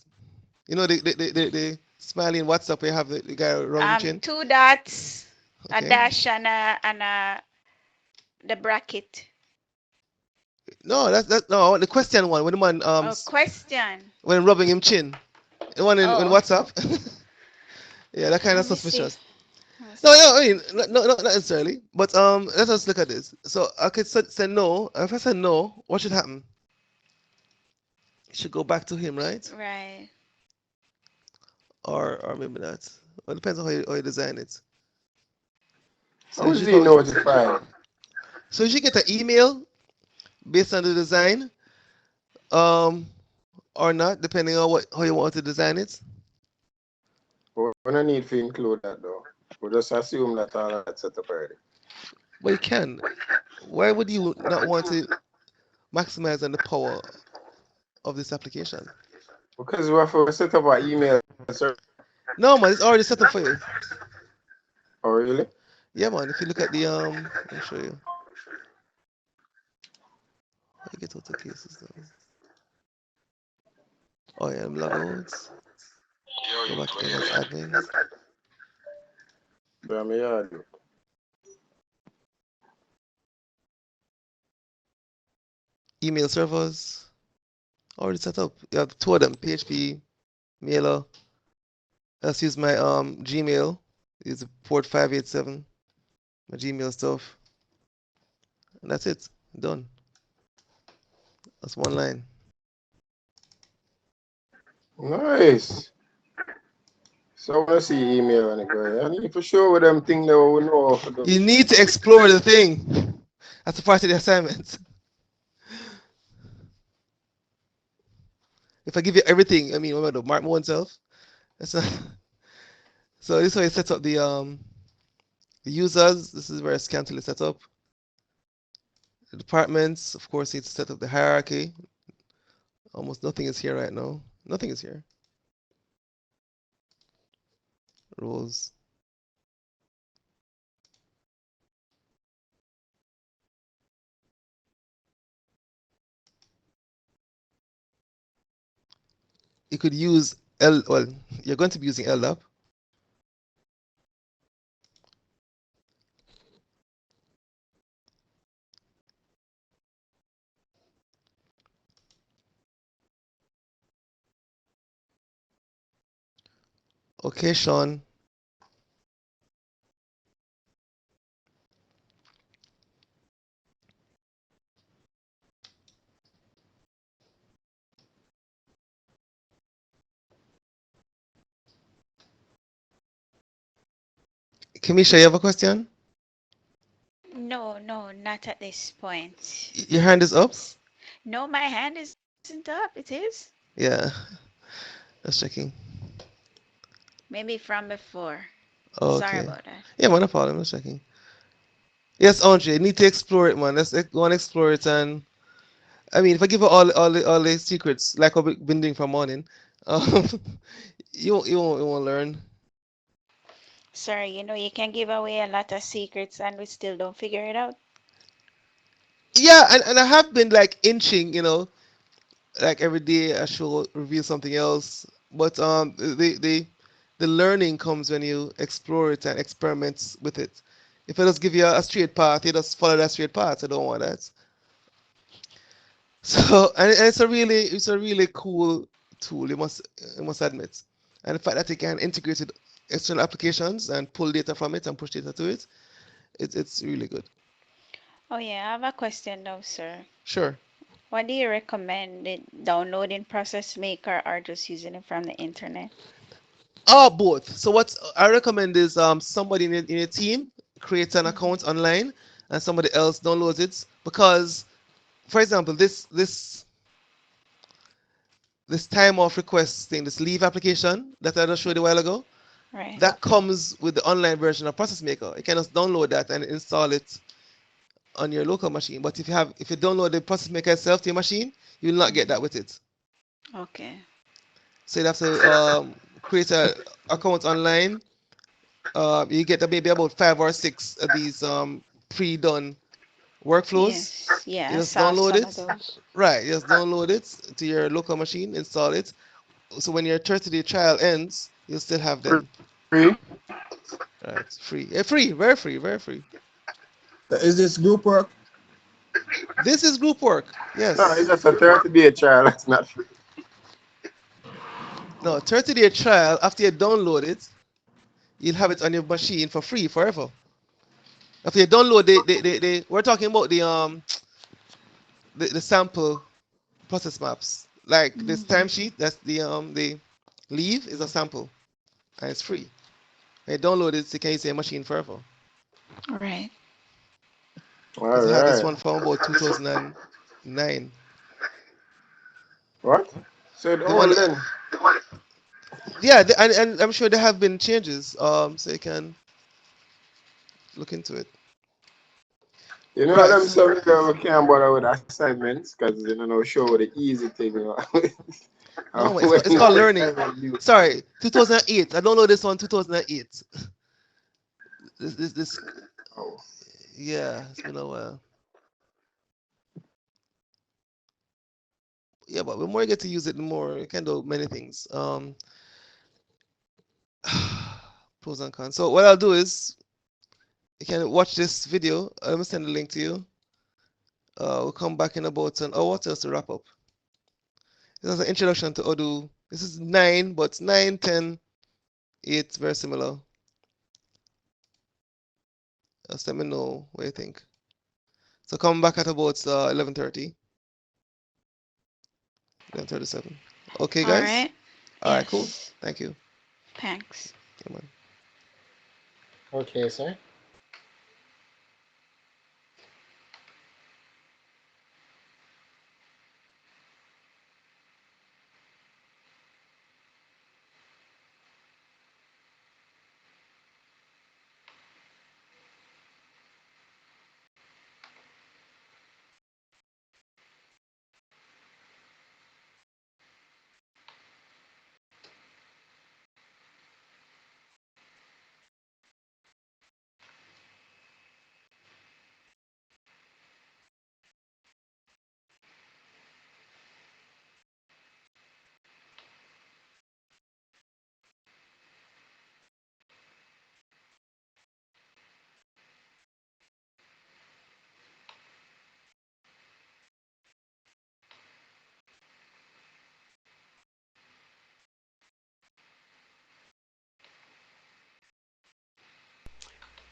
You know the smiley in WhatsApp where you have the guy around the chin. Two dots, a Okay. dash, and the bracket. No, that's no. I want the question one when the man Oh, question. when rubbing him chin. The one in Oh, WhatsApp. Yeah, that kind of let me see. suspicious. Let me No, see. no, I mean, not necessarily. But let us look at this. So I could say no. If I say no, what should happen? It should go back to him, right? Right. Or maybe not. Well, it depends on how you design it. So How you is should he probably, notified? so you should get an email based on the design, um, or not, depending on what how you want to design it. We don't need to include that though. We just assume that all of that's set up already. Well, you can. Why would you not want to maximize on the power of this application? Because we have to set up an email server. No, man, it's already set up for you. Oh, really? Yeah, man. If you look at the let me show you. How you get out of cases now? Oh yeah, I'm log out. Go back in as admin. But I'm here. Email servers already set up. You have two of them: PHP, Mailer. Let's use my Gmail. Use port 587. My Gmail stuff, and that's it. Done. That's one line. Nice. So I want to see email and go. I need to show with them thing that we know how to do. You need to explore the thing. That's a part of the assignment. If I give you everything, I mean, what am I do? Mark oneself. That's not. So this way, it sets up the users. This is where Scantily is set up. The departments, of course, need to set up the hierarchy. Almost nothing is here right now. Nothing is here. Roles. You could use well, you're going to be using LDAP. Okay, Sean. Kamisha, you have a question? No, not at this point. Your hand is up? No, my hand isn't up. It is. Yeah, just checking. Maybe from before. Sorry Okay. about that. Yeah, man, no problem. Just checking. Yes, Andre, you need to explore it, man. Let's go and explore it. And I mean, if I give you all the secrets, like I've been doing from morning, um, you won't learn. Sorry, you can give away a lot of secrets and we still don't figure it out. Yeah, and I have been like inching, like every day I should reveal something else. But the learning comes when you explore it and experiment with it. If I just give you a straight path, you just follow that straight path. I don't want that. So and it's a really cool tool. You must admit, and the fact that you can integrate with external applications and pull data from it and push data to it, it's really good. Oh yeah, I have a question now, sir. Sure. What do you recommend? Downloading Process Maker or just using it from the internet? Both. So what I recommend is somebody in your team creates an Mhm. account online and somebody else downloads it because, for example, this time off request thing, this leave application that I just showed you a while ago, Right. that comes with the online version of Process Maker. You can just download that and install it on your local machine. But if you download the Process Maker itself to your machine, you will not get Mhm. that with it. Okay. So you have to create a account online. You get maybe about 5 or 6 of these pre-done workflows. Yes. Yeah, You I just saw download some of it. those. Right, you just download it to your local machine, install it. So when your 30-day trial ends, you'll still have them. Free. Right, free. Free, very free, very free. Is this group work? This is group work. No, it's Yes. just a 30-day trial. That's not free. No, 30-day trial. After you download it, you'll have it on your machine for free forever. After you download we're talking about the sample process maps. Like this Mhm. timesheet, that's the leave is a sample and it's free. When you download it, you can use your machine forever. Right. All Because I had this right. one from about 2009. What? Said The one, old then. yeah, and I'm sure there have been changes. So you can look into it. You know Right. them some we can't bother with assignments because you know show the easy thing. You know. No, When it's called the learning. assignment due. Sorry, 2008. I downloaded this one 2008. This Oh. yeah, it's been a while. Yeah, but the more you get to use it, the more you can do many things. Pros and cons. So what I'll do is you can watch this video. I'm gonna send the link to you. We'll come back in about an hour just to wrap up. This is an introduction to Odoo. This is 9, but 9, 10, 8, very similar. Just let me know what you think. So come back at about 11:30, 11:37. Okay, All guys? right. All right, cool. Yes. Thank you. Thanks. Come on. Okay, sir.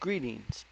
Greetings.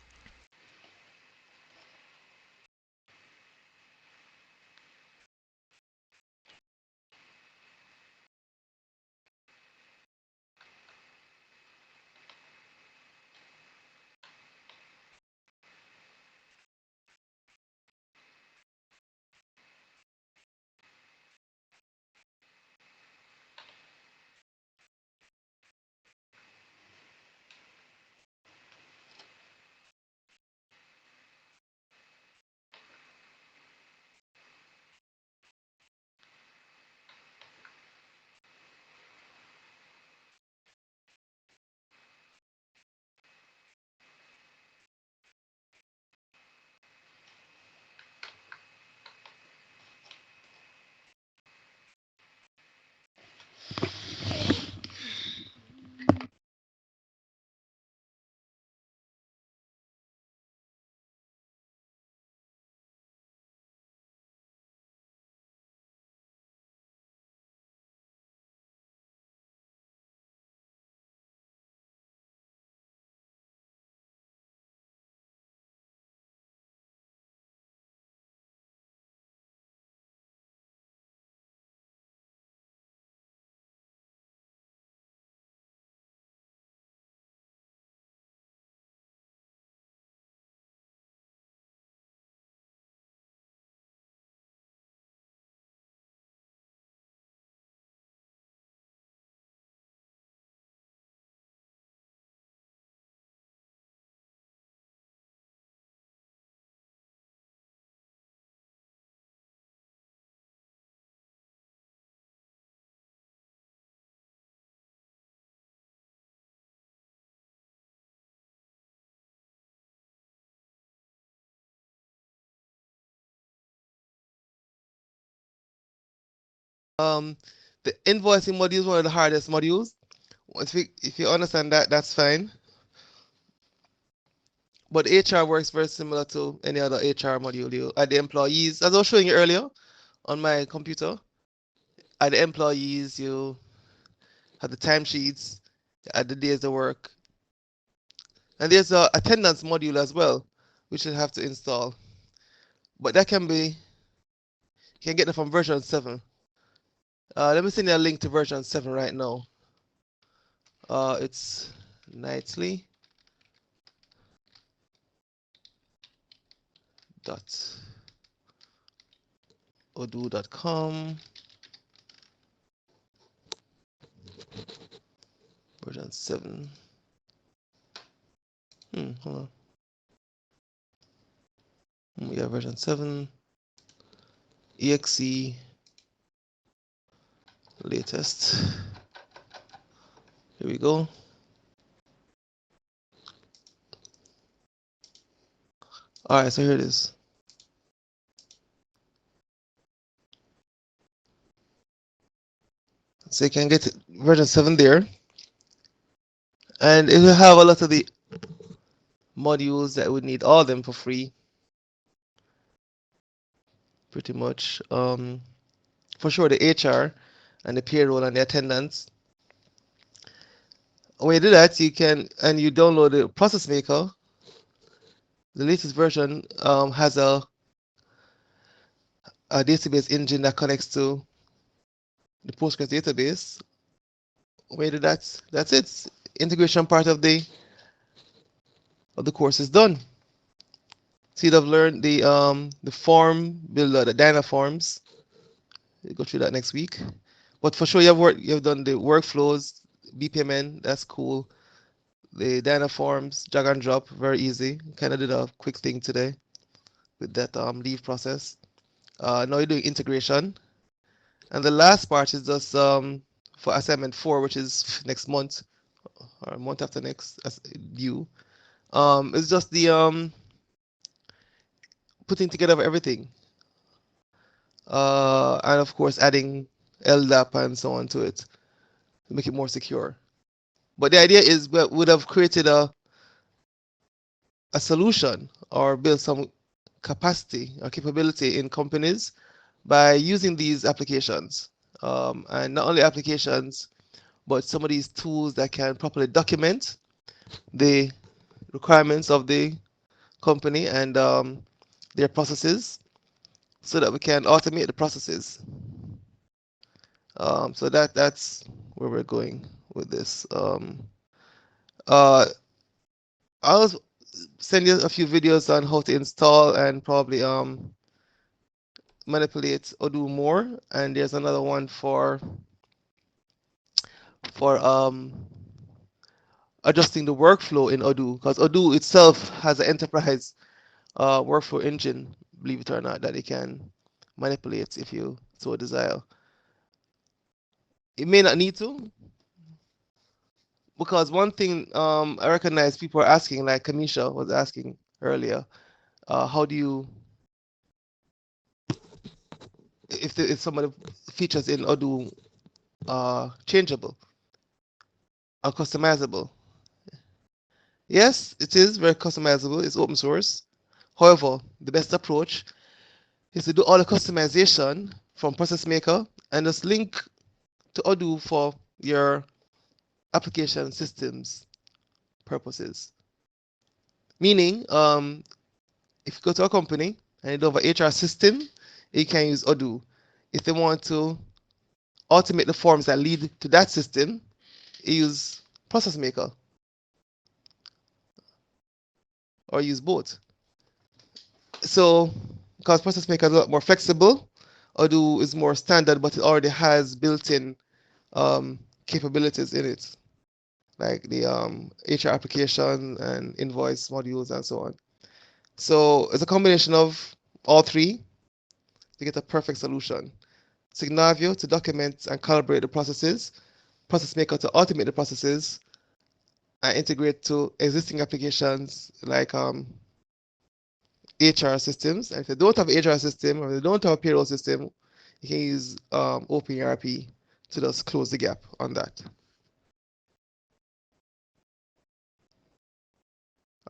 the invoicing module is one of the hardest modules. If you understand that, that's fine. But HR works very similar to any other HR module. You add the employees, as I was showing you earlier on my computer. Add the employees, you have the timesheets, add the days of work. And there's a attendance module as well, which you have to install. But that can be, you can get that from version 7. Let me send you a link to version 7 right now. It's nightly odoo.com version 7. Hold on. Yeah, version 7 exe latest. Here we go. All right, so here it is. So you can get version 7 there. And it will have a lot of the modules that would need, all of them for free. Pretty much. For sure, the HR and the payroll and the attendance. When you do that, you can, and you download the Process Maker. The latest version has a database engine that connects to the Postgres database. When you do that, that's it. Integration part of the course is done. So you'd have learned the form builder, the Dynaforms. We'll go through that next week. But for sure, you've done the workflows, BPMN, that's cool. The Dynaforms, drag and drop, very easy. Kind of did a quick thing today with that leave process. Now you're doing integration. And the last part is just for assignment 4, which is next month, or a month after next, as due. It's just the putting together of everything. And of course, adding LDAP and so on to it to make it more secure. But the idea is we would have created a solution or built some capacity or capability in companies by using these applications. And not only applications, but some of these tools that can properly document the requirements of the company and their processes so that we can automate the processes. So that's where we're going with this. I'll send you a few videos on how to install and probably manipulate Odoo more. And there's another one for adjusting the workflow in Odoo, because Odoo itself has an enterprise workflow engine, believe it or not, that you can manipulate if you so desire. It may not need to, because one thing I recognize people are asking, like Kamisha was asking earlier, how do you, if some of the features in Odoo are changeable or customizable? Yes, it is very customizable. It's open source. However, the best approach is to do all the customization from Process Maker and just link to Odoo for your application systems purposes. Meaning, if you go to a company and you don't have an HR system, you can use Odoo. If they want to automate the forms that lead to that system, you use Process Maker or use both. So, because Process Maker is a lot more flexible, Odoo is more standard, but it already has built-in capabilities in it, like the HR application and invoice modules and so on. So it's a combination of all three to get a perfect solution. Signavio to document and calibrate the processes, Process Maker to automate the processes, and integrate to existing applications like HR systems. And if they don't have an HR system or they don't have a payroll system, you can use OpenERP to just close the gap on that.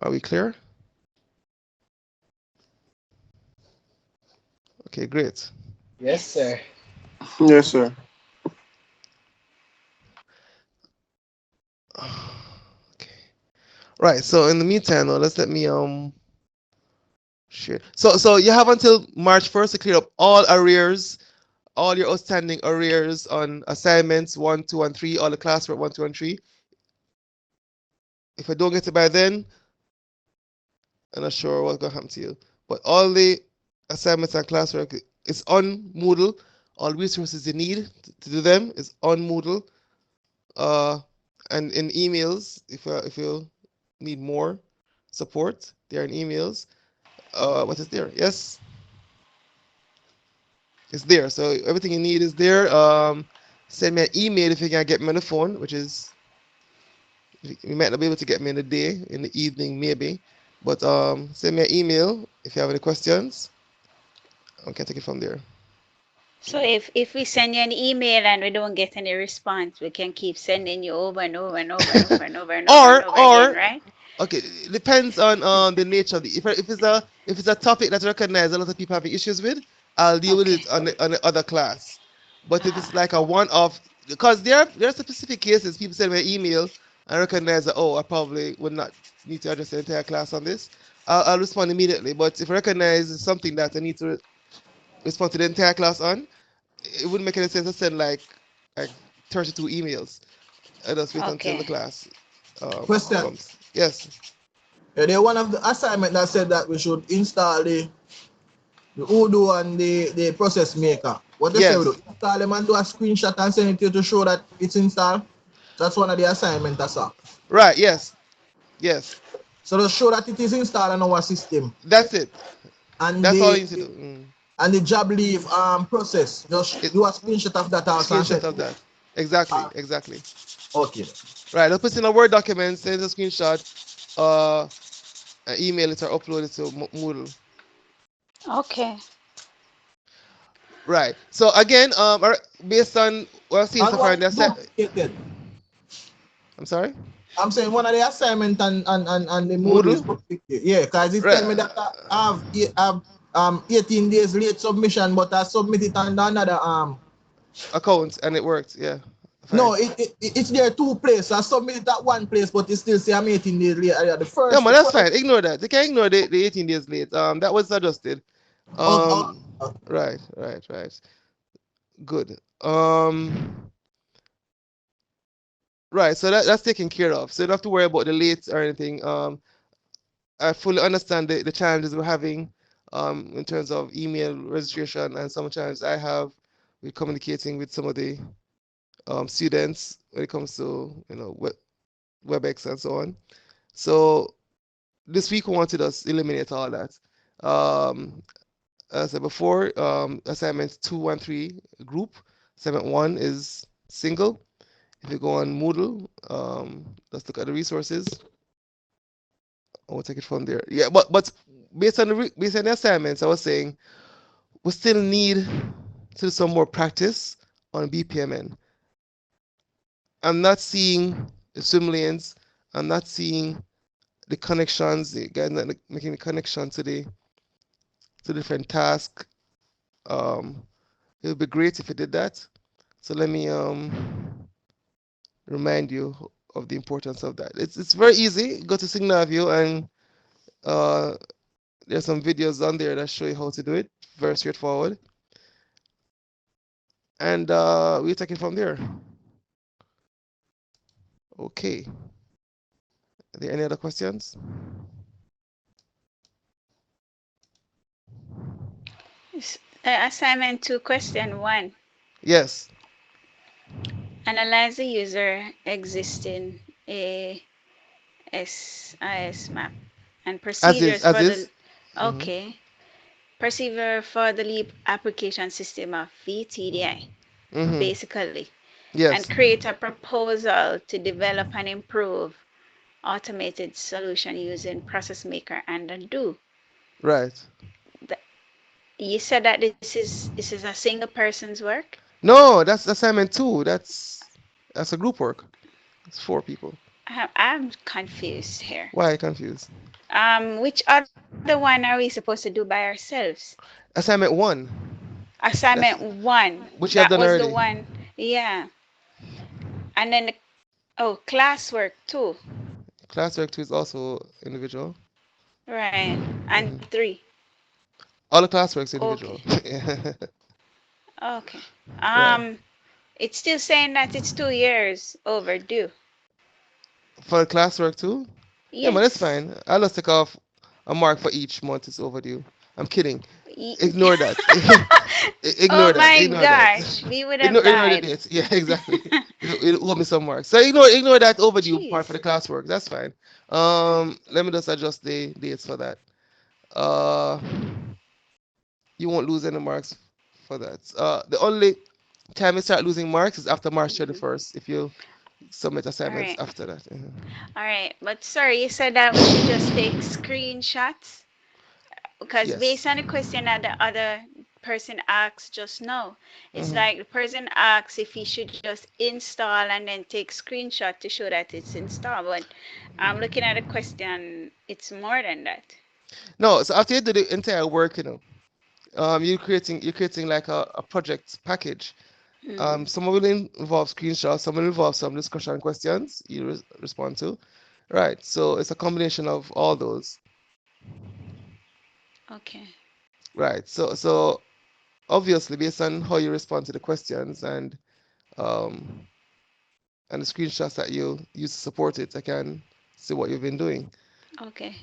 Are we clear? Okay, great. Yes, sir. Yes, sir. Okay. Right. So in the meantime, let me share. So you have until March 1st to clear up all arrears, all your outstanding arrears on assignments 1, 2, and 3, all the classwork 1, 2, and 3. If I don't get it by then, I'm not sure what's gonna happen to you. But all the assignments and classwork is on Moodle. All resources you need to do them is on Moodle. And in emails, if you need more support, they're in emails. What is there? Yes, it's there. So everything you need is there. Send me an email if you can get me on the phone, which is you might not be able to get me in the day, in the evening maybe. But send me an email if you have any questions. We can take it from there. So if we send you an email and we don't get any response, we can keep sending you over and over and over and over and over and over and over again, right? Okay, it depends on the nature of the if it's a topic that I recognize a lot of people having issues with, I'll deal with Okay. it on the other class. But if it's like a one-off, because there are specific cases people send me an email and recognize that, oh, I probably would not need to address the entire class on this, I'll respond immediately. But if I recognize it's something that I need to respond to the entire class on, it wouldn't make any sense to send like 32 emails. I just wait until the Okay. class Question. comes. Yes. They're one of the assignment that said that we should install the Odoo and the process maker. What they say we do? Yes. Install them and do a screenshot and send it to you to show that it's installed. That's one of the assignments I saw. Right. Yes. Yes. So to show that it is installed on our system. That's it. And That's all you the need to do. and the job leave process. Just It, do a screenshot of that also and screenshot send of it. that. Exactly. Exactly. Okay. Right. I'll put it in a Word document, send a screenshot, email it or upload it to Moodle. Okay. Right. So again, based on what I've seen And so far in one the duplicated. I'm sorry. I'm saying one of the assignment and the Moodle is Moodle. duplicated. Yeah, because it tell me that I have 18 days late submission, but I submit it under another account and it worked. Yeah. Fine. No, it's there two places. I submit it at one place, but it still say I'm 18 days late. The first. No, man, that's fine. Ignore that. You can ignore the 18 days late. That was adjusted. Right. Good. Right. So that's taken care of. So you don't have to worry about the late or anything. I fully understand the challenges we're having in terms of email registration and some challenges I have with communicating with some of the students when it comes to WebEx and so on. So this week we wanted us to eliminate all that. As I said before, assignments 2 and 3 group. Assignment 1 is single. If you go on Moodle, let's look at the resources. We'll take it from there. Yeah, but based on the assignments, I was saying we still need to do some more practice on BPMN. I'm not seeing the swim lanes. I'm not seeing the connections. The guys not making the connection to the different tasks. It would be great if you did that. So let me remind you of the importance of that. It's very easy. Go to SignalView and there's some videos on there that show you how to do it. Very straightforward. And we'll take it from there. Okay. Are there any other questions? Assignment 2, question 1. Yes. Analyze the user existing ASIS map and procedures for the okay. Procedure for the LEAP application system of VTDI, basically. Yes. And create a proposal to develop and improve automated solution using Process Maker and Odoo. Right. You said that this is a single person's work. No, that's assignment 2. That's a group work. It's 4 people. I'm confused here. Why are you confused? Which other one are we supposed to do by ourselves? Assignment 1. Assignment That's one. which you have That done was the already. one. Yeah. And then oh, classwork too. Classwork 2 is also individual. Right. And Mhm. 3. All the classwork's Okay. individual. Yeah. Okay. Right. It's still saying that it's 2 years overdue. For the classwork too? Yeah, but that's Yes. fine. I'll just take off a mark for each month it's overdue. I'm kidding. Ye- Ignore that. Oh Ignore that. my Ignore that. gosh, we would have Ignore the died. dates. Yeah, exactly. It owe me some marks. So ignore that overdue part for Jeez. the classwork. That's fine. Let me just adjust the dates for that. Uh, you won't lose any marks for that. The only time you start losing marks is after March Mhm. 31st if you submit All assignments right. after that. All right. But sorry, you said that we should just take screenshots because Yes. based on the question that the other person asked just now, it's Mhm. like the person asks if he should just install and then take screenshot to show that it's installed. But I'm looking at the question, it's more than that. No, so after you do the entire work, you're creating like a project package. Mm, Some will involve screenshots, some will involve some discussion questions you respond to. Right. So it's a combination of all those. okay. Right. So obviously based on how you respond to the questions um and the screenshots that you use to support it, I can see what you've been doing. Okay.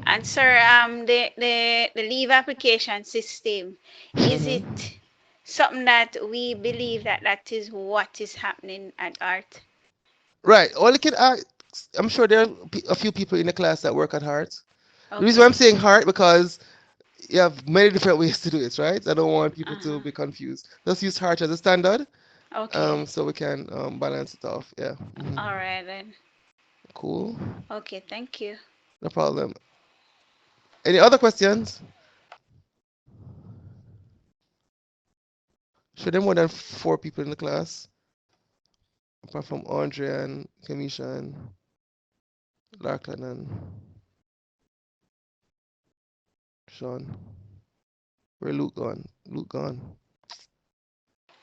And sir, the leave application system, is Hmm. it something that we believe that that is what is happening at art? Right. Well, you can ask, I'm sure there are a few people in the class that work at Heart. The reason why Okay. I'm saying Heart because you have many different ways to do it, right? I don't want people to Uh-huh. be confused. Let's use Heart as a standard, Okay. so we can balance it off. Yeah. All right then. Cool. Okay, thank you. No problem. Any other questions? Sure, there are more than 4 people in the class, apart from Andre and Kamisha and Larkin and Sean. Where Luke gone? Luke gone.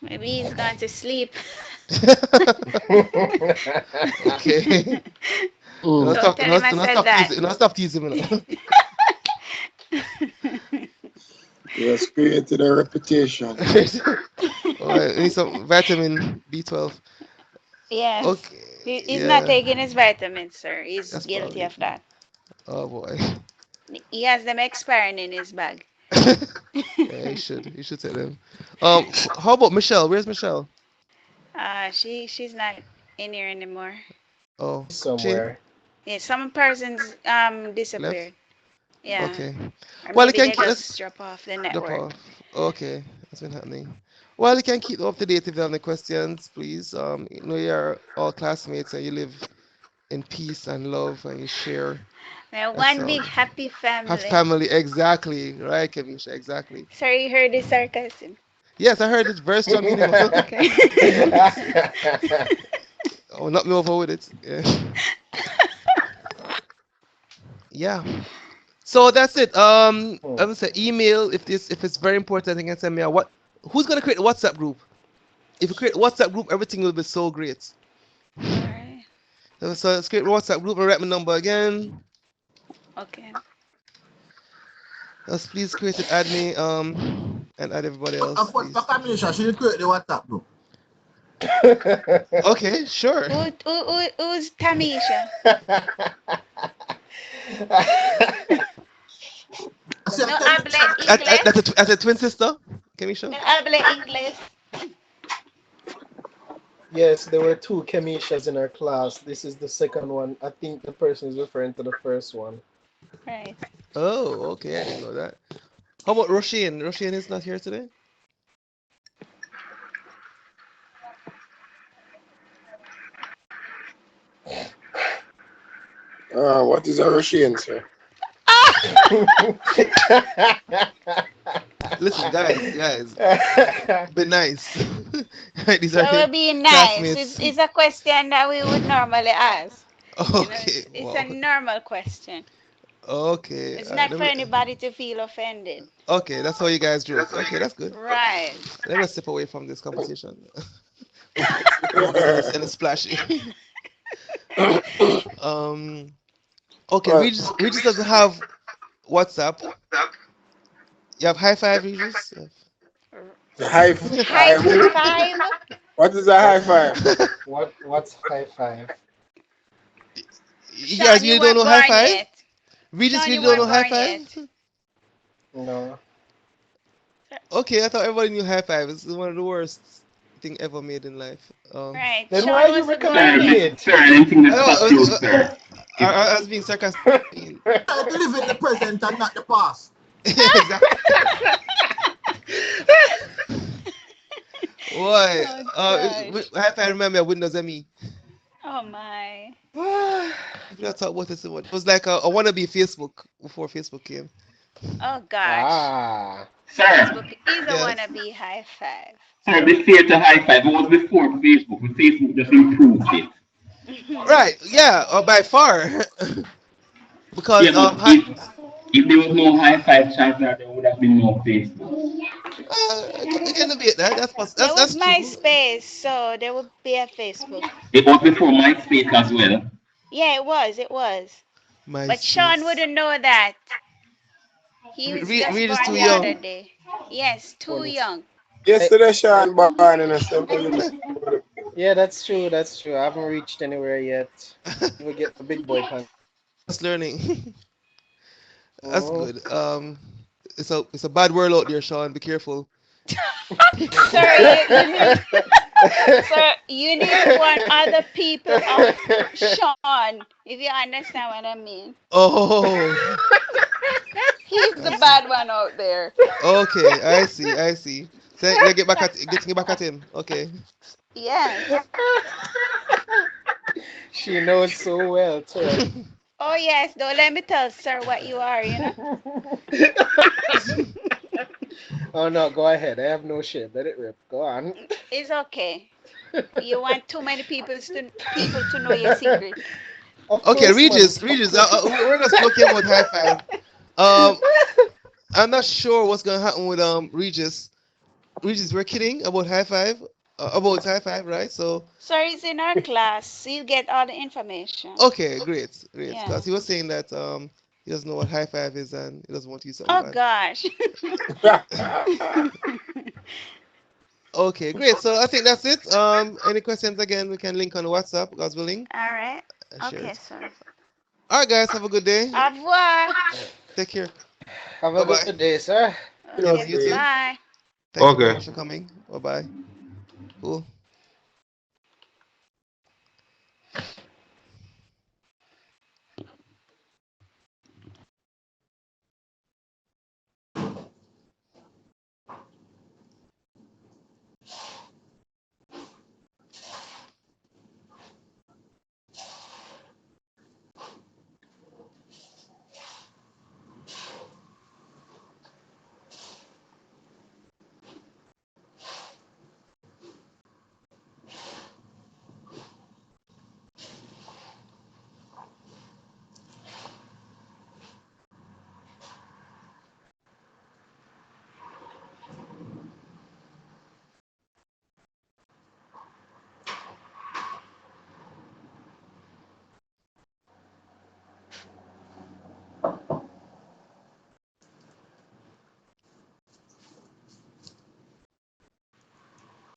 Maybe he's gone to sleep. Okay. Mm. Don't tell him I said that. Stop teasing me. He has created a reputation. Alright, need some vitamin B12. Yes. Okay, He's not yeah, taking his vitamins, sir. He's that's guilty probably. of that. Oh boy. He has them expiring in his bag. Yeah, you should tell him. How about Michelle? Where's Michelle? She's not in here anymore. Oh, she Somewhere. Yeah, some persons left. disappeared. Yeah. Okay. Or Well, you maybe can they keep this just drop off the drop network. off. Okay, that's been happening. Well, you can keep up to date if you have any questions, please. You're all classmates and you live in peace and love and you share. Now, That's one big happy have family. family exactly, right, Kamisha? Exactly. Sorry, you heard the sarcasm. Yes, I heard it's very strong meaning. Okay. Oh, knock me over with it. Yeah. Yeah. So that's it. I would say email if it's very important. You can send me a what. Who's gonna create a WhatsApp group? If you create a WhatsApp group, everything will be so great. All right. So let's create a WhatsApp group and write my number again. Okay. Let's please create it, add me, and add everybody else, For please. Kamisha, she did create the WhatsApp group. Okay, sure. Who's Tamisha? I said, No tell me- habla inglés. As a twin sister, Kamisha. No habla inglés. Yes, there were 2 Kamishas in our class. This is the second one. I think the person is referring to the first one. Right. Oh, okay, I didn't know that. How about Roshan? Roshan is not here today. What is a Russian, sir? Listen, guys, be nice. These are So your we're being nice. classmates. It's a question that we would normally ask. You know, Okay, it's a wow. normal question. Okay, It's not let for me, anybody to feel offended. okay, that's how you guys joke. Okay, that's good. Right. Let us step away from this conversation. And splashy. um. Okay, Well, Regis doesn't have WhatsApp. You have high five, Regis. high High five. five? What is a high What's five? what's high five? You guys Sean, you really don't weren't know high born five? yet. Regis Sean, you really don't know weren't high born yet. five? No. Okay, I thought everybody knew high five. It's one of the worst thing ever made in life. Right. Then why Sean are you wasn't born recommending yet. it? Sir, anything that I, stops you, sir. I was being sarcastic. Try to live in the present and not the past. Exactly. Why? Oh gosh. High five. Remember Windows ME. Oh my. If you talk about this, it was like a wannabe Facebook before Facebook came. Oh gosh. Ah. Sir, Facebook is a Yes. wannabe high five. sir, be fair to high five. It was before Facebook, but Facebook just improved it. Right. Yeah. By far. Because Yeah, but if there was no high five chance, there would have been no Facebook. you can debate that. There was That's true. MySpace, so there would be a Facebook. It was before MySpace as well. Yeah, it was. It was. But Sean MySpace. wouldn't know that. He was just Reed is born too the other young. day. Yes, too Well, young. Yesterday, Sean born in a simple. yeah, that's true. That's true. I haven't reached anywhere yet. We get the big boy punch. Just learning. That's Oh. good. It's a bad world out there, Sean. Be careful. Sir, sir, you need to warn other people of Sean, if you understand what I mean. Oh, He's the bad one out there. okay. I see. I see. So they getting back at him. Okay. Yes. She knows so well too. Oh yes, don't let me tell sir what you are, you know. Oh no, go ahead. I have no shame. Let it rip. Go on. It's okay. You want too many people to know your secret. Of Okay, course, man. Regis. We're just talking about high five. I'm not sure what's gonna happen with Regis. Regis, we're kidding about high five. About high five, right? So Sir is in our class, so you get all the information. okay, great. Yeah. Because he was saying that he doesn't know what high five is and he doesn't want to use something Oh bad. gosh. Okay, great. So I think that's it. Any questions again? We can link on WhatsApp, God's willing, All right. and share Okay, it. sir. All right, guys. Have a good day. Au revoir. Take care. Have a Bye-bye. good day, sir. Okay, You too. bye. Thank you Okay. very much for coming. Bye bye. Cool.